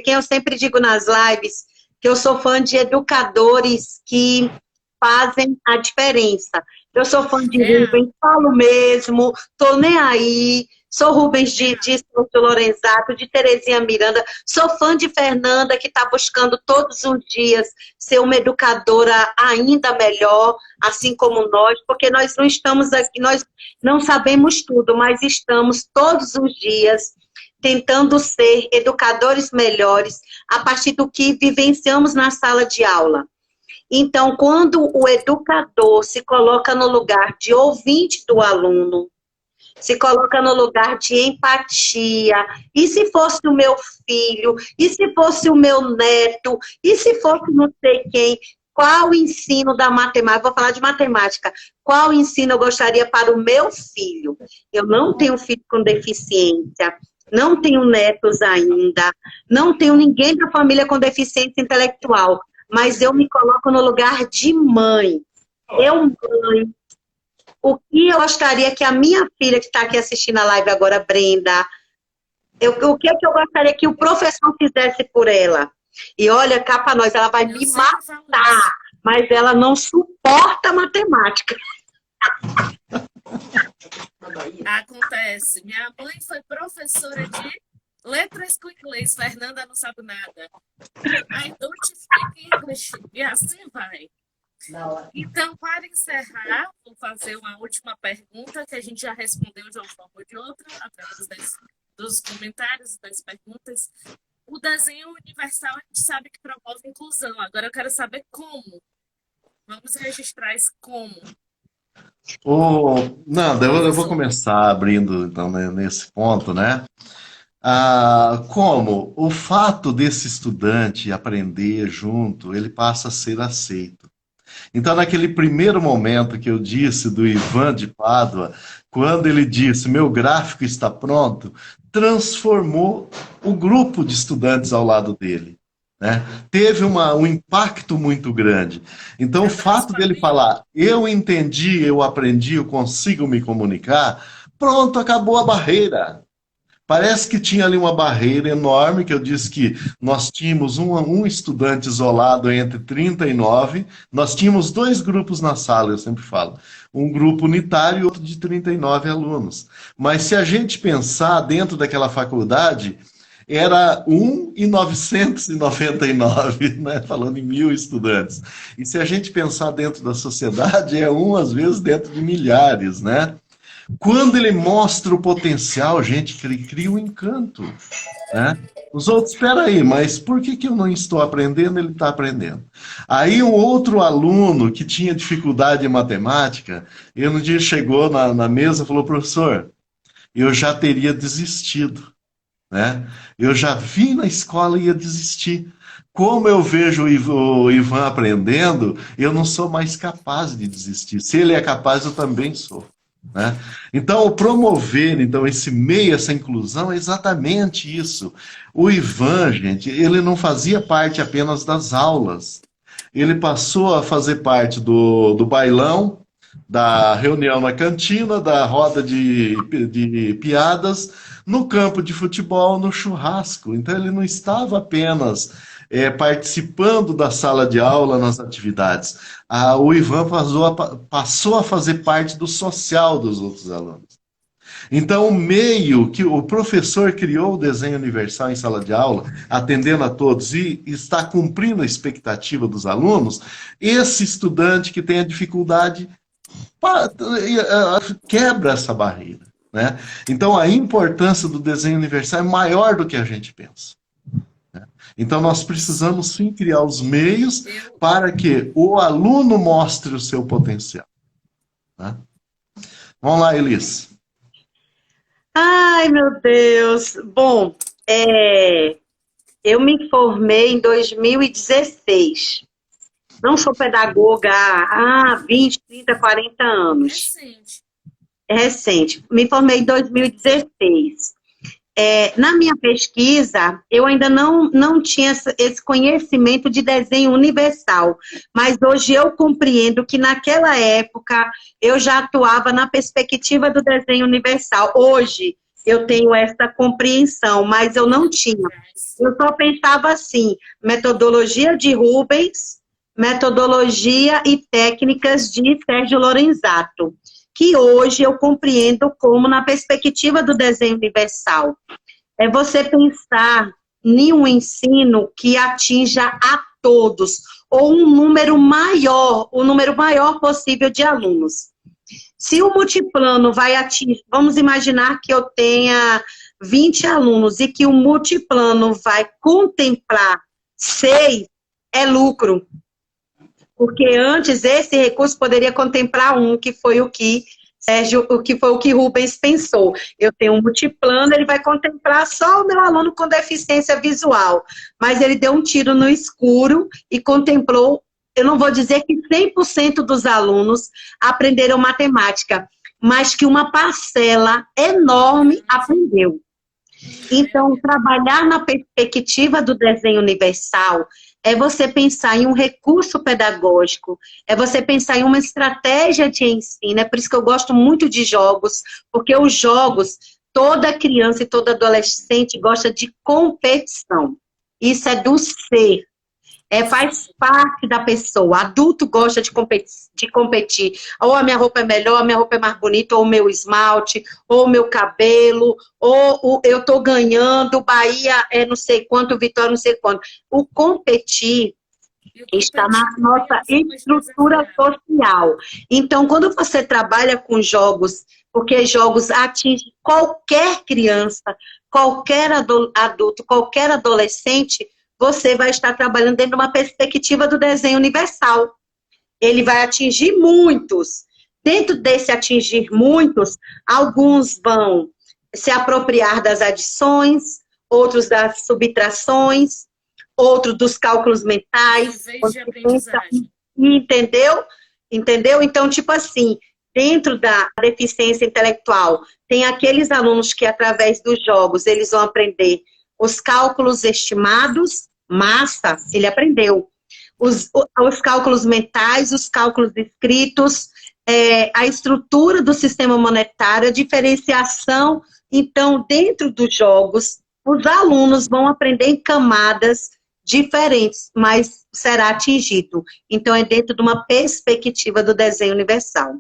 eu sempre digo nas lives que eu sou fã de educadores que fazem a diferença. Eu sou fã de Rubens, falo mesmo, tô nem aí, sou Rubens de São Lorenzato, de Terezinha Miranda, sou fã de Fernanda, que está buscando todos os dias ser uma educadora ainda melhor, assim como nós, porque nós não estamos aqui, nós não sabemos tudo, mas estamos todos os dias tentando ser educadores melhores a partir do que vivenciamos na sala de aula. Então, quando o educador se coloca no lugar de ouvinte do aluno, se coloca no lugar de empatia, e se fosse o meu filho, e se fosse o meu neto, e se fosse não sei quem, qual o ensino da matemática, vou falar de matemática, qual ensino eu gostaria para o meu filho? Eu não tenho filho com deficiência, não tenho netos ainda, não tenho ninguém da família com deficiência intelectual, mas eu me coloco no lugar de mãe. Eu, mãe, o que eu gostaria que a minha filha, que está aqui assistindo a live agora, Brenda, o que é que eu gostaria que o professor fizesse por ela? E olha, cá para nós, ela vai me matar, mas ela não suporta matemática. Acontece. Minha mãe foi professora de letras com inglês. Fernanda não sabe nada. I don't speak English. E assim vai. Então, para encerrar, vou fazer uma última pergunta que a gente já respondeu de uma forma ou de outra, através dos comentários e das perguntas. O desenho universal, a gente sabe que promove inclusão. Agora eu quero saber como. Vamos registrar isso como. Nanda, eu vou começar abrindo então, né, nesse ponto, né? Como o fato desse estudante aprender junto, ele passa a ser aceito. Então, naquele primeiro momento que eu disse do Ivan de Pádua, quando ele disse, meu gráfico está pronto, transformou o grupo de estudantes ao lado dele. Né? Teve um impacto muito grande. Então, o fato dele falar, eu entendi, eu aprendi, eu consigo me comunicar, pronto, acabou a barreira. Parece que tinha ali uma barreira enorme, que eu disse que nós tínhamos um estudante isolado entre 39, nós tínhamos 2 grupos na sala, eu sempre falo, um grupo unitário e outro de 39 alunos. Mas se a gente pensar dentro daquela faculdade, era 1 em 999, né? Falando em 1.000 estudantes. E se a gente pensar dentro da sociedade, é às vezes, dentro de milhares, né? Quando ele mostra o potencial, gente, ele cria um encanto. Né? Os outros, espera aí, mas por que eu não estou aprendendo? Ele está aprendendo. Aí um outro aluno que tinha dificuldade em matemática, ele um dia chegou na mesa e falou, professor, eu já teria desistido. Né? Eu já vi na escola e ia desistir. Como eu vejo o Ivan aprendendo, eu não sou mais capaz de desistir. Se ele é capaz, eu também sou. Né? Então, o promover esse meio, essa inclusão, é exatamente isso. O Ivan, gente, ele não fazia parte apenas das aulas. Ele passou a fazer parte do bailão, da reunião na cantina, da roda de piadas, no campo de futebol, no churrasco. Então, ele não estava apenas participando da sala de aula nas atividades. O Ivan passou a fazer parte do social dos outros alunos. Então, o meio que o professor criou o desenho universal em sala de aula, atendendo a todos e está cumprindo a expectativa dos alunos, esse estudante que tem a dificuldade quebra essa barreira. Né? Então, a importância do desenho universal é maior do que a gente pensa. Então, nós precisamos sim criar os meios para que o aluno mostre o seu potencial. Né? Vamos lá, Elis. Ai, meu Deus. Bom, eu me formei em 2016. Não sou pedagoga há 20, 30, 40 anos. Recente. Me formei em 2016. Na minha pesquisa, eu ainda não tinha esse conhecimento de desenho universal, mas hoje eu compreendo que naquela época eu já atuava na perspectiva do desenho universal. Hoje eu tenho essa compreensão, mas eu não tinha. Eu só pensava assim, metodologia de Rubens, metodologia e técnicas de Sérgio Lorenzato, que hoje eu compreendo como na perspectiva do desenho universal. É você pensar em um ensino que atinja a todos, ou um número maior, o número maior possível de alunos. Se o multiplano vai atingir, vamos imaginar que eu tenha 20 alunos e que o multiplano vai contemplar 6, é lucro. Porque antes esse recurso poderia contemplar um, que foi o que Sérgio, o que Rubens pensou. Eu tenho um multiplano, ele vai contemplar só o meu aluno com deficiência visual. Mas ele deu um tiro no escuro e contemplou, eu não vou dizer que 100% dos alunos aprenderam matemática, mas que uma parcela enorme aprendeu. Então, trabalhar na perspectiva do desenho universal é você pensar em um recurso pedagógico, é você pensar em uma estratégia de ensino. É por isso que eu gosto muito de jogos, porque os jogos, toda criança e todo adolescente gosta de competição. Isso é do ser. Faz parte da pessoa. Adulto gosta de competir. Ou a minha roupa é melhor, a minha roupa é mais bonita, ou o meu esmalte, ou o meu cabelo, ou eu estou ganhando, Bahia é não sei quanto, Vitória não sei quanto. O competir está na nossa estrutura social. Então, quando você trabalha com jogos, porque jogos atingem qualquer criança, qualquer adulto, qualquer adolescente, você vai estar trabalhando dentro de uma perspectiva do desenho universal. Ele vai atingir muitos. Dentro desse atingir muitos, alguns vão se apropriar das adições, outros das subtrações, outros dos cálculos mentais. Entendeu? Entendeu? Então, tipo assim, dentro da deficiência intelectual, tem aqueles alunos que, através dos jogos, eles vão aprender os cálculos estimados, massa, ele aprendeu. Os cálculos mentais, os cálculos escritos, a estrutura do sistema monetário, a diferenciação. Então, dentro dos jogos, os alunos vão aprender em camadas diferentes, mas será atingido. Então, é dentro de uma perspectiva do desenho universal.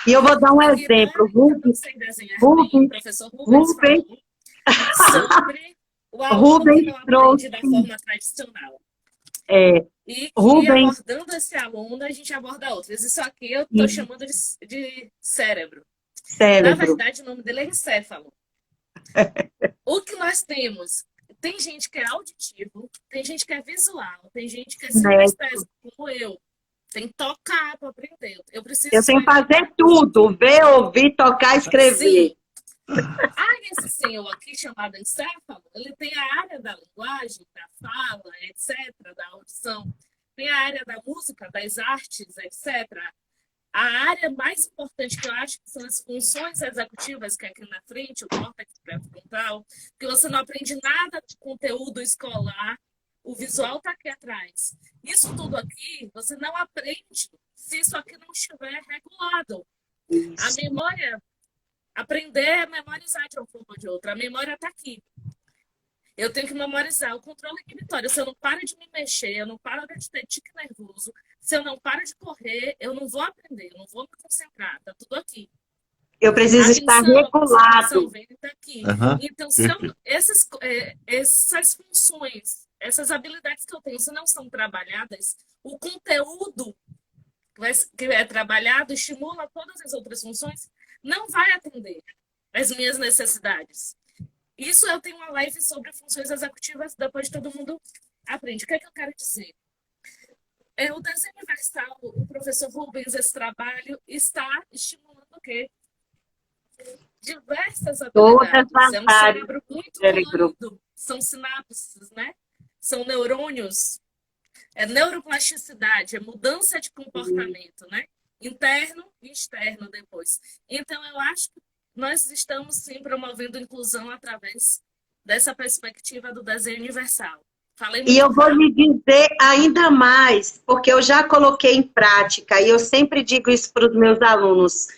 E eu vou dar um exemplo. Rubens o aluno que não aprende da forma tradicional. E abordando esse aluno, a gente aborda outros. Isso aqui eu estou chamando de cérebro. Na verdade, o nome dele é encéfalo. O que nós temos? Tem gente que é auditivo, tem gente que é visual, tem gente que é sinestésico, como eu. Tem que tocar para aprender. Eu tenho que fazer tudo. Ver, ouvir, tocar, escrever. Sim. Esse senhor aqui, chamado encéfalo, ele tem a área da linguagem, da fala, etc., da audição, tem a área da música, das artes, etc. A área mais importante que eu acho que são as funções executivas, que é aqui na frente, o córtex pré-frontal, que você não aprende nada de conteúdo escolar, o visual está aqui atrás. Isso tudo aqui, você não aprende se isso aqui não estiver regulado. A memória... Aprender é memorizar de uma forma ou de outra. A memória está aqui. Eu tenho que memorizar o controle inibitório. Se eu não paro de me mexer, eu não paro de ter tique nervoso, se eu não paro de correr, eu não vou aprender, eu não vou me concentrar. Está tudo aqui. Eu preciso estar regulado. Tá aqui. Então, essas funções, essas habilidades que eu tenho, se não são trabalhadas, o conteúdo que é trabalhado estimula todas as outras funções, não vai atender as minhas necessidades. Isso eu tenho uma live sobre funções executivas, depois todo mundo aprende. O que é que eu quero dizer? O desenho universal, o professor Rubens, esse trabalho está estimulando o quê? Diversas habilidades. É um cérebro muito colorido. São sinapses, né? São neurônios. É neuroplasticidade, é mudança de comportamento, né? Interno e externo depois. Então, eu acho que nós estamos, sim, promovendo inclusão através dessa perspectiva do desenho universal. E eu vou lhe dizer ainda mais, porque eu já coloquei em prática, e eu sempre digo isso para os meus alunos.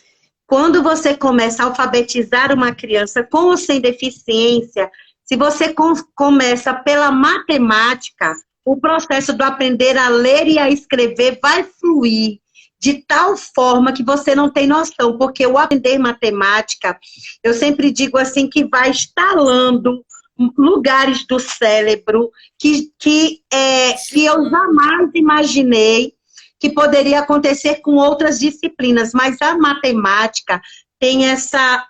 Quando você começa a alfabetizar uma criança com ou sem deficiência, se você começa pela matemática, o processo do aprender a ler e a escrever vai fluir de tal forma que você não tem noção, porque o aprender matemática, eu sempre digo assim, que vai estalando lugares do cérebro que eu jamais imaginei que poderia acontecer com outras disciplinas, mas a matemática tem essa,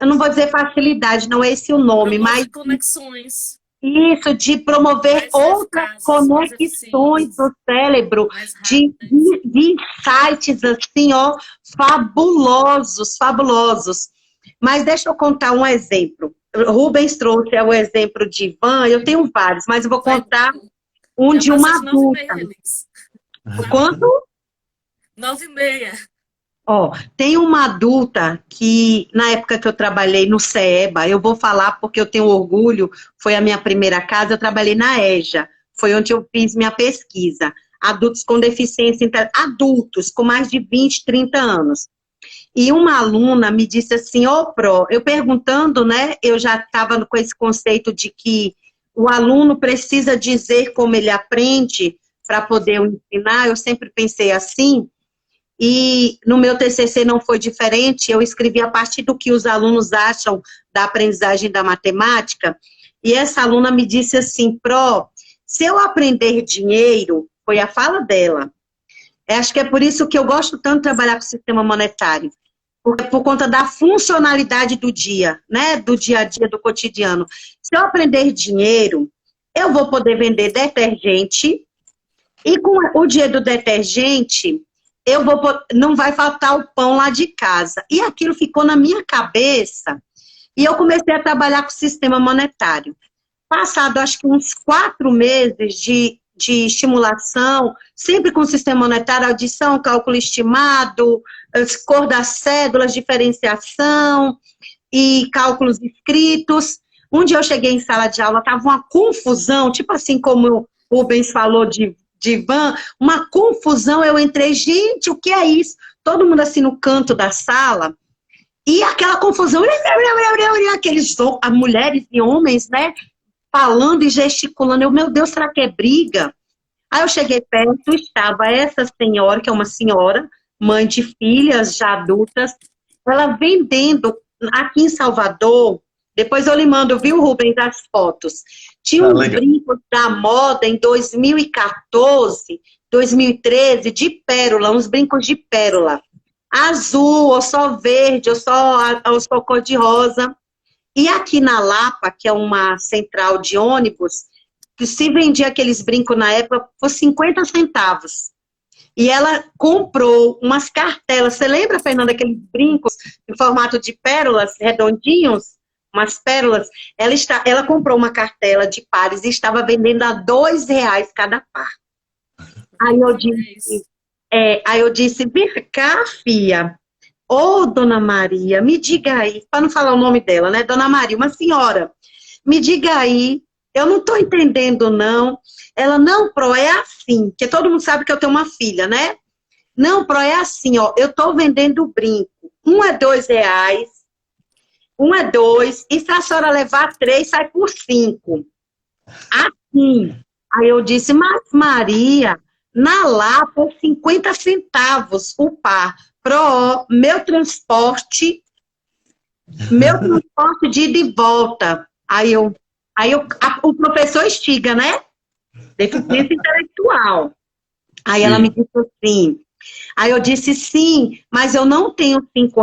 eu não vou dizer facilidade, não é esse o nome, Promove mas conexões isso, de promover mais outras eficazes, mais conexões eficientes, do cérebro, mais de, rápidas. de, de insights, assim, ó, fabulosos, fabulosos. Mas deixa eu contar um exemplo. Rubens trouxe o exemplo de Ivan, eu tenho vários, mas eu vou Vai, contar um já de passou uma de 9h30, adulta. Elis. O Já, quanto? 9h30. Ó, tem uma adulta que, na época que eu trabalhei no CEBA, eu vou falar porque eu tenho orgulho, foi a minha primeira casa, eu trabalhei na EJA, foi onde eu fiz minha pesquisa. Adultos com deficiência, adultos com mais de 20, 30 anos. E uma aluna me disse assim, ô Pro, eu perguntando, né, eu já estava com esse conceito de que o aluno precisa dizer como ele aprende para poder ensinar, eu sempre pensei assim, e no meu TCC não foi diferente, eu escrevi a partir do que os alunos acham da aprendizagem da matemática, e essa aluna me disse assim, Pro, se eu aprender dinheiro, foi a fala dela, acho que é por isso que eu gosto tanto de trabalhar com o sistema monetário, por conta da funcionalidade do dia, né, do dia a dia, do cotidiano. Se eu aprender dinheiro, eu vou poder vender detergente, e com o dia do detergente, não vai faltar o pão lá de casa. E aquilo ficou na minha cabeça, e eu comecei a trabalhar com o sistema monetário. Passado, acho que uns 4 meses de estimulação, sempre com o sistema monetário, adição, cálculo estimado, cor das cédulas, diferenciação e cálculos escritos. Um dia eu cheguei em sala de aula, estava uma confusão, tipo assim como o Rubens falou de Ivan, uma confusão, eu entrei, gente, o que é isso? Todo mundo assim no canto da sala, e aquela confusão, aqueles mulheres e homens, né, falando e gesticulando, eu, meu Deus, será que é briga? Aí eu cheguei perto, estava essa senhora, que é uma senhora, mãe de filhas já adultas, ela vendendo aqui em Salvador, depois eu lhe mando, viu, Rubens, as fotos. Tinha uns brincos da moda em 2014, 2013, de pérola, uns brincos de pérola. Azul, ou só verde, ou só cor-de-rosa. E aqui na Lapa, que é uma central de ônibus, que se vendia aqueles brincos na época por 50 centavos. E ela comprou umas cartelas. Você lembra, Fernanda, aqueles brincos em formato de pérolas, redondinhos? Umas pérolas. Ela comprou uma cartela de pares e estava vendendo a R$ 2 cada par. Aí eu disse, vem cá, filha. Ô, Dona Maria, me diga aí, para não falar o nome dela, né? Dona Maria, uma senhora, me diga aí, eu não estou entendendo, não. Ela, não, Pro, é assim, porque todo mundo sabe que eu tenho uma filha, né? Não, Pro, é assim, ó, eu estou vendendo brinco. Um é R$ 2, um é 2, e se a senhora levar 3, sai por 5. Assim. Aí eu disse, mas Maria, na Lapa, 50 centavos o par. Pro, meu transporte de ida e volta. O professor estiga, né? Deficiência intelectual. Aí ela me disse assim, aí eu disse, sim, mas eu não tenho R$ 5,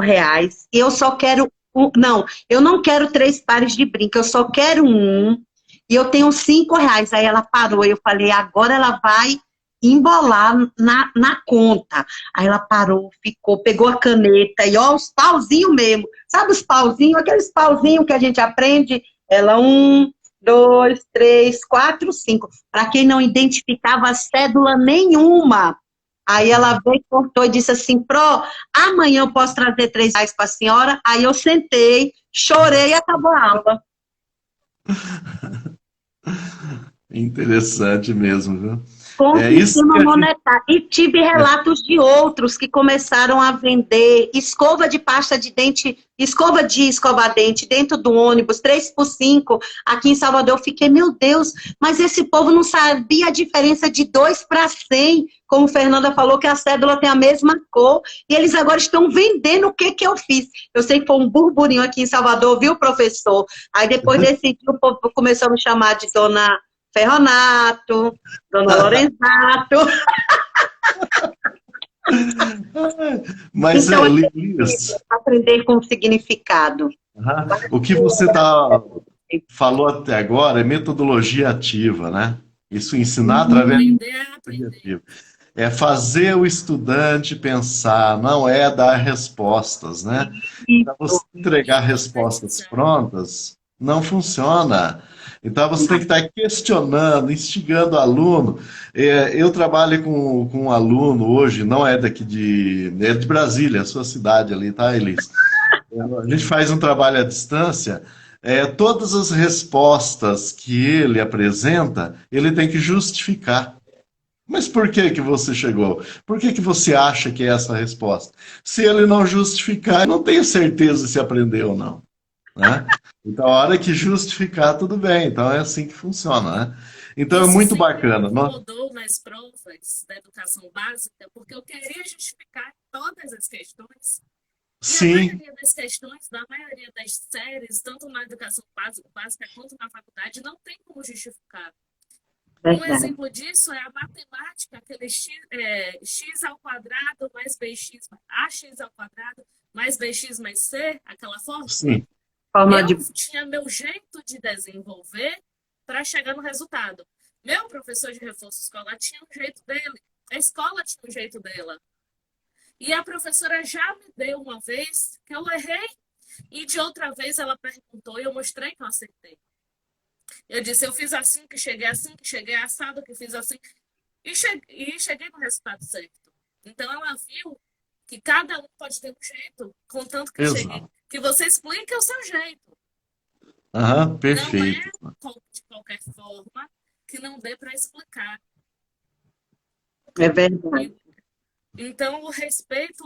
e eu só quero não, eu não quero 3 pares de brinco, eu só quero um, e eu tenho R$ 5. Aí ela parou, eu falei, agora ela vai embolar na conta. Aí ela parou, ficou, pegou a caneta, e ó, os pauzinhos mesmo, sabe os pauzinhos, aqueles pauzinhos que a gente aprende, ela 1, 2, 3, 4, 5, para quem não identificava cédula nenhuma. Aí ela veio, cortou e disse assim, Pro, amanhã eu posso trazer R$ 3 para a senhora? Aí eu sentei, chorei e acabou a aula. Interessante mesmo, viu? Com o Isso sistema que monetário. E tive relatos de outros que começaram a vender escova de pasta de dente, escova de escovar dente dentro do ônibus, 3 por 5. Aqui em Salvador eu fiquei, meu Deus, mas esse povo não sabia a diferença de 2 para 100, como Fernanda falou, que a cédula tem a mesma cor, e eles agora estão vendendo o que eu fiz. Eu sei que foi um burburinho aqui em Salvador, viu, professor? Aí depois desse dia o povo começou a me chamar de Dona Ferronato, Dona Lorenzato. Mas, Então, Liz, aprender com significado. o que você falou até agora é metodologia ativa, né? Isso ensinar através da Aprender a metodologia aprender. ativa. É fazer o estudante pensar, não é dar respostas, né? Para você entregar respostas prontas, não funciona. Então você tem que estar questionando, instigando o aluno. Eu trabalho com um aluno hoje, não é daqui é de Brasília, a sua cidade ali, tá, Elis? A gente faz um trabalho à distância. Todas as respostas que ele apresenta, ele tem que justificar. Mas por que que você chegou? Por que que você acha que é essa a resposta? Se ele não justificar, eu não tenho certeza se aprendeu ou não, né? Então, a hora que justificar, tudo bem. Então, é assim que funciona, né? Então, é Isso muito sempre me bacana. incomodou nas provas da educação básica, porque eu queria justificar todas as questões. E a Sim, maioria das questões, da maioria das séries, tanto na educação básica quanto na faculdade, não tem como justificar. Um Verdade. exemplo disso é a matemática, aquele x ao quadrado mais bx, ax ao quadrado mais bx mais c, aquela fórmula. sim. Forma de... Eu tinha meu jeito de desenvolver para chegar no resultado. Meu professor de reforço escolar tinha um jeito dele, a escola tinha um jeito dela. E a professora já me deu uma vez que eu errei, e de outra vez ela perguntou e eu mostrei que eu acertei. Eu disse, eu fiz assim, que cheguei assado, que fiz assim, e cheguei no resultado certo. Então ela viu que cada um pode ter um jeito, contanto que cheguei. Exato. Que você explique o seu jeito. Aham, Não perfeito. é de qualquer forma que não dê para explicar. É verdade. Então, o respeito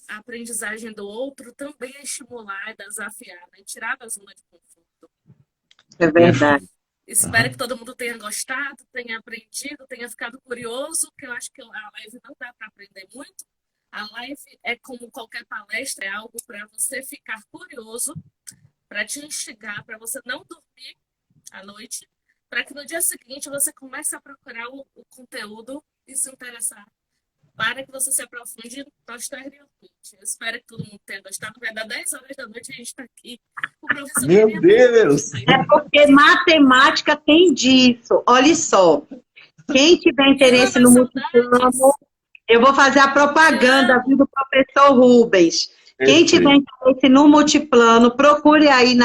à aprendizagem do outro também é estimular, é desafiar, né? Tirar da zona de conforto. É verdade. Espero que todo mundo tenha gostado, tenha aprendido, tenha ficado curioso, que eu acho que a live não dá para aprender muito. A live é como qualquer palestra, é algo para você ficar curioso, para te instigar, para você não dormir à noite, para que no dia seguinte você comece a procurar o conteúdo e se interessar, para que você se aprofunde posteriormente. Eu espero que todo mundo tenha gostado. Vai dar 10 horas da noite e a gente está aqui. O professor Meu Deus! É porque matemática tem disso. Olha só. Quem tiver interesse no multiplano, eu vou fazer a propaganda do professor Rubens. Quem tiver interesse no multiplano, procure aí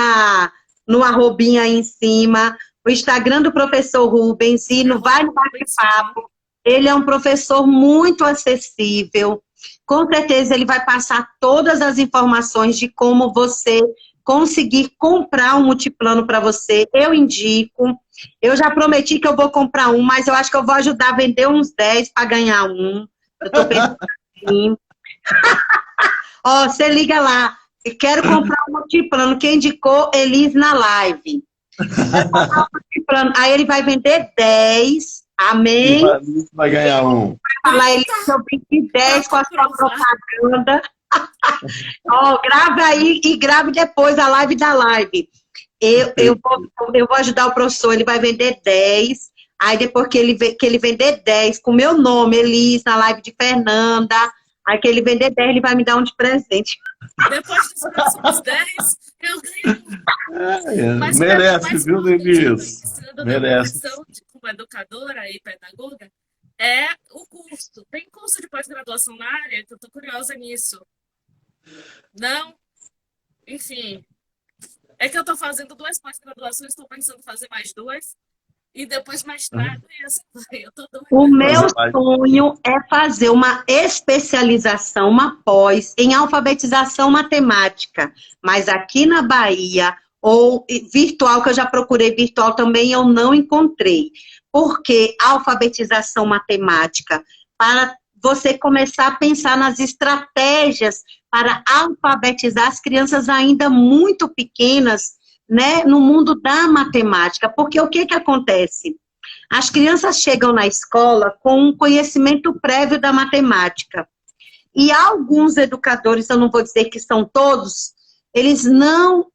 no arrobinha aí em cima, o Instagram do professor Rubens, e vai no bate-papo. Ele é um professor muito acessível. Com certeza ele vai passar todas as informações de como você conseguir comprar um multiplano para você. Eu indico. Eu já prometi que eu vou comprar um, mas eu acho que eu vou ajudar a vender uns 10 para ganhar um. Eu tô pensando assim. Ó, você liga lá. Eu quero comprar um multiplano. Quem indicou? Elis na live. Aí ele vai vender 10. Amém? Vai ganhar um. Vai falar, Elis, eu vendi 10 com a sua propaganda. Ó, grave aí e grave depois a live da live. Eu vou ajudar o professor, ele vai vender 10. Aí depois que ele vender 10 com o meu nome, Elis, na live de Fernanda, aí que ele vender 10, ele vai me dar um de presente. Depois dos próximos 10, eu ganho. Mas merece, viu, Elis? Merece. Como educadora e pedagoga, é o curso. Tem curso de pós-graduação na área, que eu estou curiosa nisso. Não? Enfim. É que eu estou fazendo 2 pós-graduações, estou pensando em fazer mais 2. E depois mestrado, e assim vai. O meu sonho é fazer uma especialização, uma pós, em alfabetização matemática. Mas aqui na Bahia, ou virtual, que eu já procurei virtual também, eu não encontrei. Porque alfabetização matemática, para você começar a pensar nas estratégias para alfabetizar as crianças ainda muito pequenas, né, no mundo da matemática. Porque o que acontece? As crianças chegam na escola com um conhecimento prévio da matemática. E alguns educadores, eu não vou dizer que são todos, eles não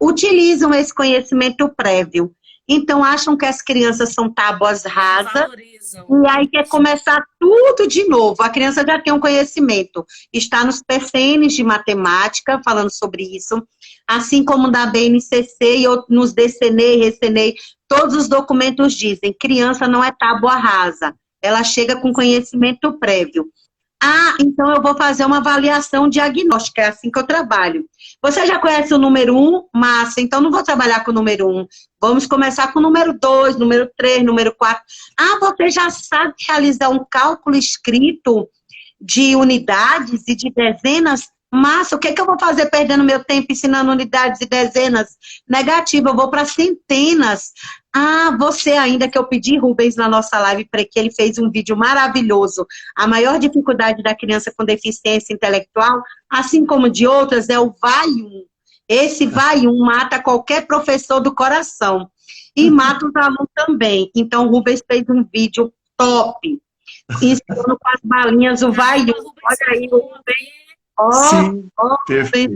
utilizam esse conhecimento prévio. Então acham que as crianças são tábuas rasas, Valorizam. e aí quer começar tudo de novo. A criança já tem um conhecimento. Está nos PCNs de matemática, falando sobre isso, assim como na BNCC e nos DCNEI, RECNEI, todos os documentos dizem, criança não é tábua rasa, ela chega com conhecimento prévio. Ah, então eu vou fazer uma avaliação diagnóstica, é assim que eu trabalho. Você já conhece o número 1? Massa, então não vou trabalhar com o número 1. Vamos começar com o número 2, número 3, número 4. Ah, você já sabe realizar um cálculo escrito de unidades e de dezenas? Massa, o que eu vou fazer perdendo meu tempo ensinando unidades e dezenas? Negativo, eu vou para centenas. Ah, você ainda que eu pedi, Rubens, na nossa live, para que ele fez um vídeo maravilhoso. A maior dificuldade da criança com deficiência intelectual, assim como de outras, é o vai-um. Esse vai-um mata qualquer professor do coração. E mata os alunos também. Então, o Rubens fez um vídeo top, ensinando com as balinhas o vai-um. Olha aí, o Rubens. Sim, perfeito.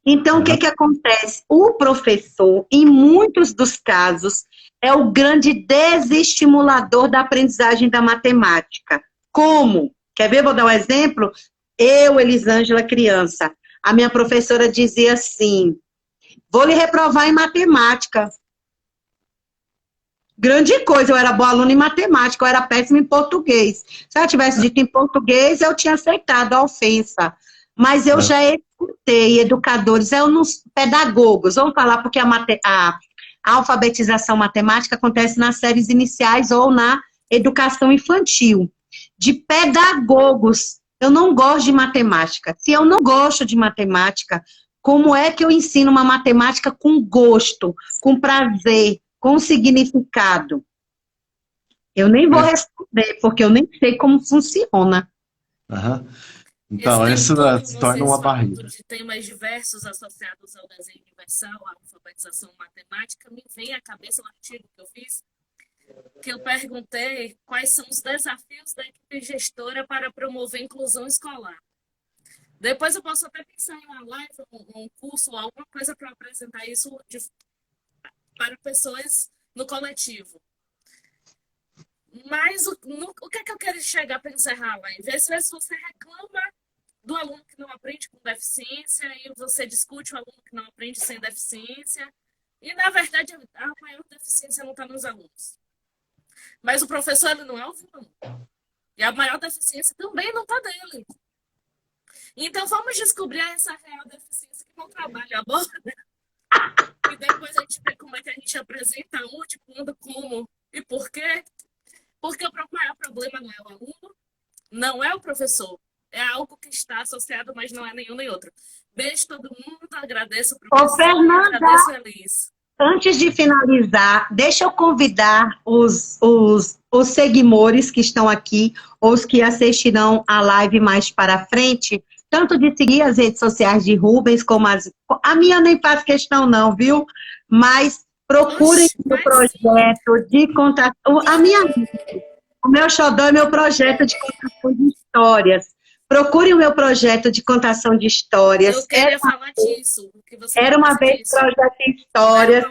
Então, o que acontece? O professor, em muitos dos casos, é o grande desestimulador da aprendizagem da matemática. Como? Quer ver? Vou dar um exemplo. Eu, Elisângela, criança, a minha professora dizia assim, vou lhe reprovar em matemática. Grande coisa, eu era boa aluna em matemática, eu era péssima em português. Se ela tivesse dito em português, eu tinha aceitado a ofensa. Mas eu já escutei educadores, pedagogos, vamos falar porque a alfabetização matemática acontece nas séries iniciais ou na educação infantil. De pedagogos, eu não gosto de matemática. Se eu não gosto de matemática, como é que eu ensino uma matemática com gosto, com prazer, com significado? Eu nem vou responder, porque eu nem sei como funciona. Uhum. Então, esse se torna uma barreira. De temas diversos associados ao desenho universal, à alfabetização matemática, me vem à cabeça um artigo que eu fiz, que eu perguntei quais são os desafios da equipe gestora para promover a inclusão escolar. Depois eu posso até pensar em uma live, um curso, ou alguma coisa para apresentar isso para pessoas no coletivo. Mas o que é que eu quero chegar para encerrar a live? Às vezes você reclama do aluno que não aprende com deficiência e você discute o aluno que não aprende sem deficiência. E, na verdade, a maior deficiência não está nos alunos. Mas o professor ele não é o vilão. E a maior deficiência também não está dele. Então, vamos descobrir essa real deficiência que não trabalha a borda. E depois a gente vê como é que a gente apresenta onde, quando, como e por quê. Porque o maior problema não é o aluno, não é o professor. É algo que está associado, mas não é nenhum nem outro. Beijo todo mundo, agradeço o professor, Fernanda, agradeço a Elis. Antes de finalizar, deixa eu convidar os seguidores que estão aqui, ou os que assistirão a live mais para frente, tanto de seguir as redes sociais de Rubens, como a minha nem faz questão não, viu? Mas procurem o projeto de contação. O meu xodó é meu projeto de contação de histórias. Procurem o meu projeto de contação de histórias. Eu queria falar disso. Era uma vez projeto Histórias.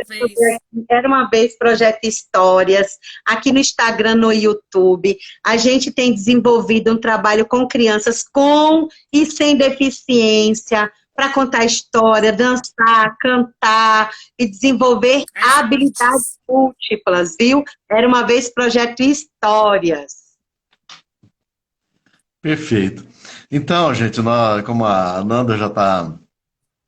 Era uma vez projeto Histórias. Aqui no Instagram, no YouTube. A gente tem desenvolvido um trabalho com crianças com e sem deficiência, para contar história, dançar, cantar e desenvolver habilidades múltiplas, viu? Era uma vez projeto Histórias. Perfeito. Então, gente, como a Nanda já está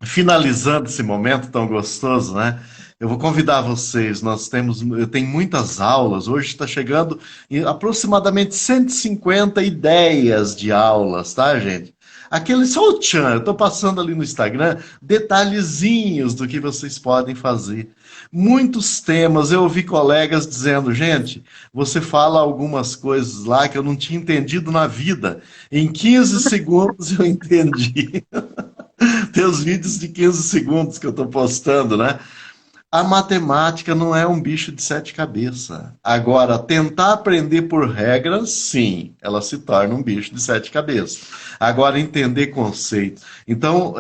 finalizando esse momento tão gostoso, né? Eu vou convidar vocês, eu tenho muitas aulas, hoje está chegando em aproximadamente 150 ideias de aulas, tá, gente? Aquele só o tchan, eu estou passando ali no Instagram detalhezinhos do que vocês podem fazer. Muitos temas, eu ouvi colegas dizendo, gente, você fala algumas coisas lá que eu não tinha entendido na vida. Em 15 segundos eu entendi. Tem os vídeos de 15 segundos que eu estou postando, né? A matemática não é um bicho de sete cabeças. Agora, tentar aprender por regras, sim, ela se torna um bicho de sete cabeças. Agora, entender conceito. Então,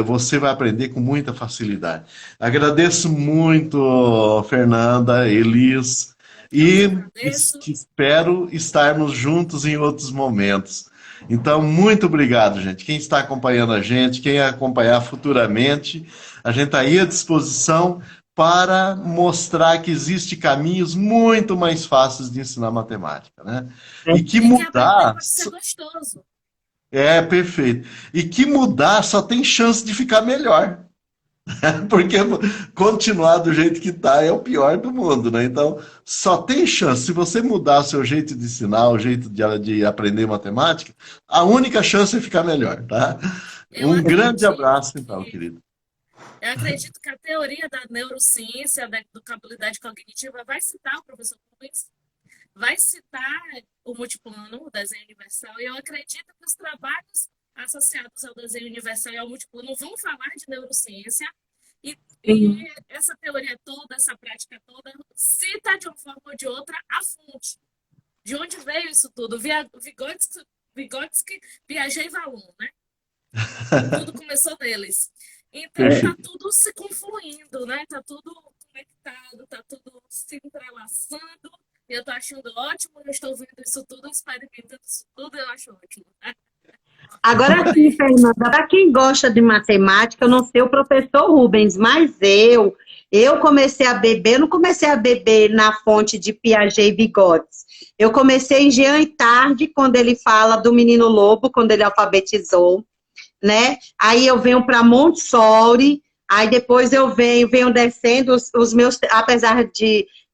você vai aprender com muita facilidade. Agradeço muito, Fernanda, Elis, Eu que e agradeço. espero estarmos juntos em outros momentos. Então, muito obrigado, gente. Quem está acompanhando a gente, quem acompanhar futuramente, a gente está aí à disposição para mostrar que existem caminhos muito mais fáceis de ensinar matemática, né? E que E que aprender mudar pode ser gostoso. perfeito. E que mudar só tem chance de ficar melhor. Porque continuar do jeito que está é o pior do mundo, né? Então, só tem chance. Se você mudar o seu jeito de ensinar, o jeito de aprender matemática, a única chance é ficar melhor, tá? Eu Um grande acredito abraço, então, que querido. eu acredito que a teoria da neurociência, da educabilidade cognitiva, vai citar o professor Rubens, vai citar o multiplano, o desenho universal, e eu acredito que os trabalhos associados ao desenho universal e ao multiplano vão falar de neurociência, e essa teoria toda, essa prática toda, cita de uma forma ou de outra a fonte. De onde veio isso tudo? Vygotsky, Piaget e Vallon, né? Tudo começou neles. Então tá Perfeito. tudo se confluindo, né? Tá tudo conectado, tá tudo se entrelaçando. E eu tô achando ótimo, eu estou vendo isso tudo, experimentando isso tudo, eu acho ótimo. Agora sim, Adorei. Fernanda, para quem gosta de matemática, eu não sei o professor Rubens, mas eu comecei a beber, não comecei a beber na fonte de Piaget e Vygotsky. Eu comecei em Jean e Tarde, quando ele fala do menino lobo, quando ele alfabetizou, né? Aí eu venho para Montessori, aí depois eu venho descendo os meus, apesar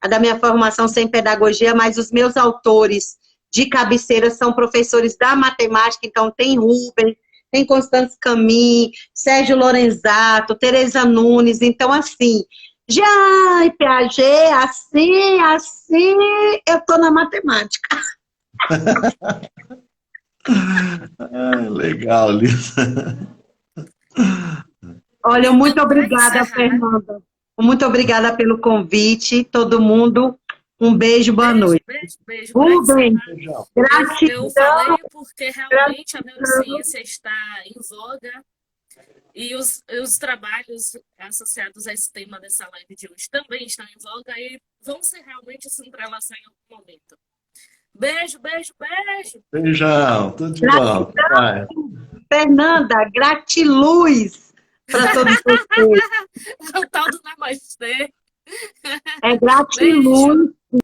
da minha formação sem pedagogia, mas os meus autores de cabeceira são professores da matemática, então tem Rubens, tem Constance Camin, Sérgio Lorenzato, Tereza Nunes, então assim, já Piaget, assim, eu tô na matemática. Ah, legal, Lisa. Olha, muito Então, para obrigada, encerrar, Fernanda. Muito obrigada pelo convite. Todo mundo, um beijo, boa beijo, noite. beijo, beijo. Para Rubens, encerrar, Beijão. eu gratidão, falei porque realmente a gratidão. neurociência está em voga e os trabalhos associados a esse tema dessa live de hoje também estão em voga e vão ser realmente se entrelaçar em algum momento. Beijo, beijo, beijo. Beijão. Tudo de bom. Até Gratidão, mais. Fernanda. Gratiluz para todos vocês. O tal do namastê. É Beijo. gratiluz.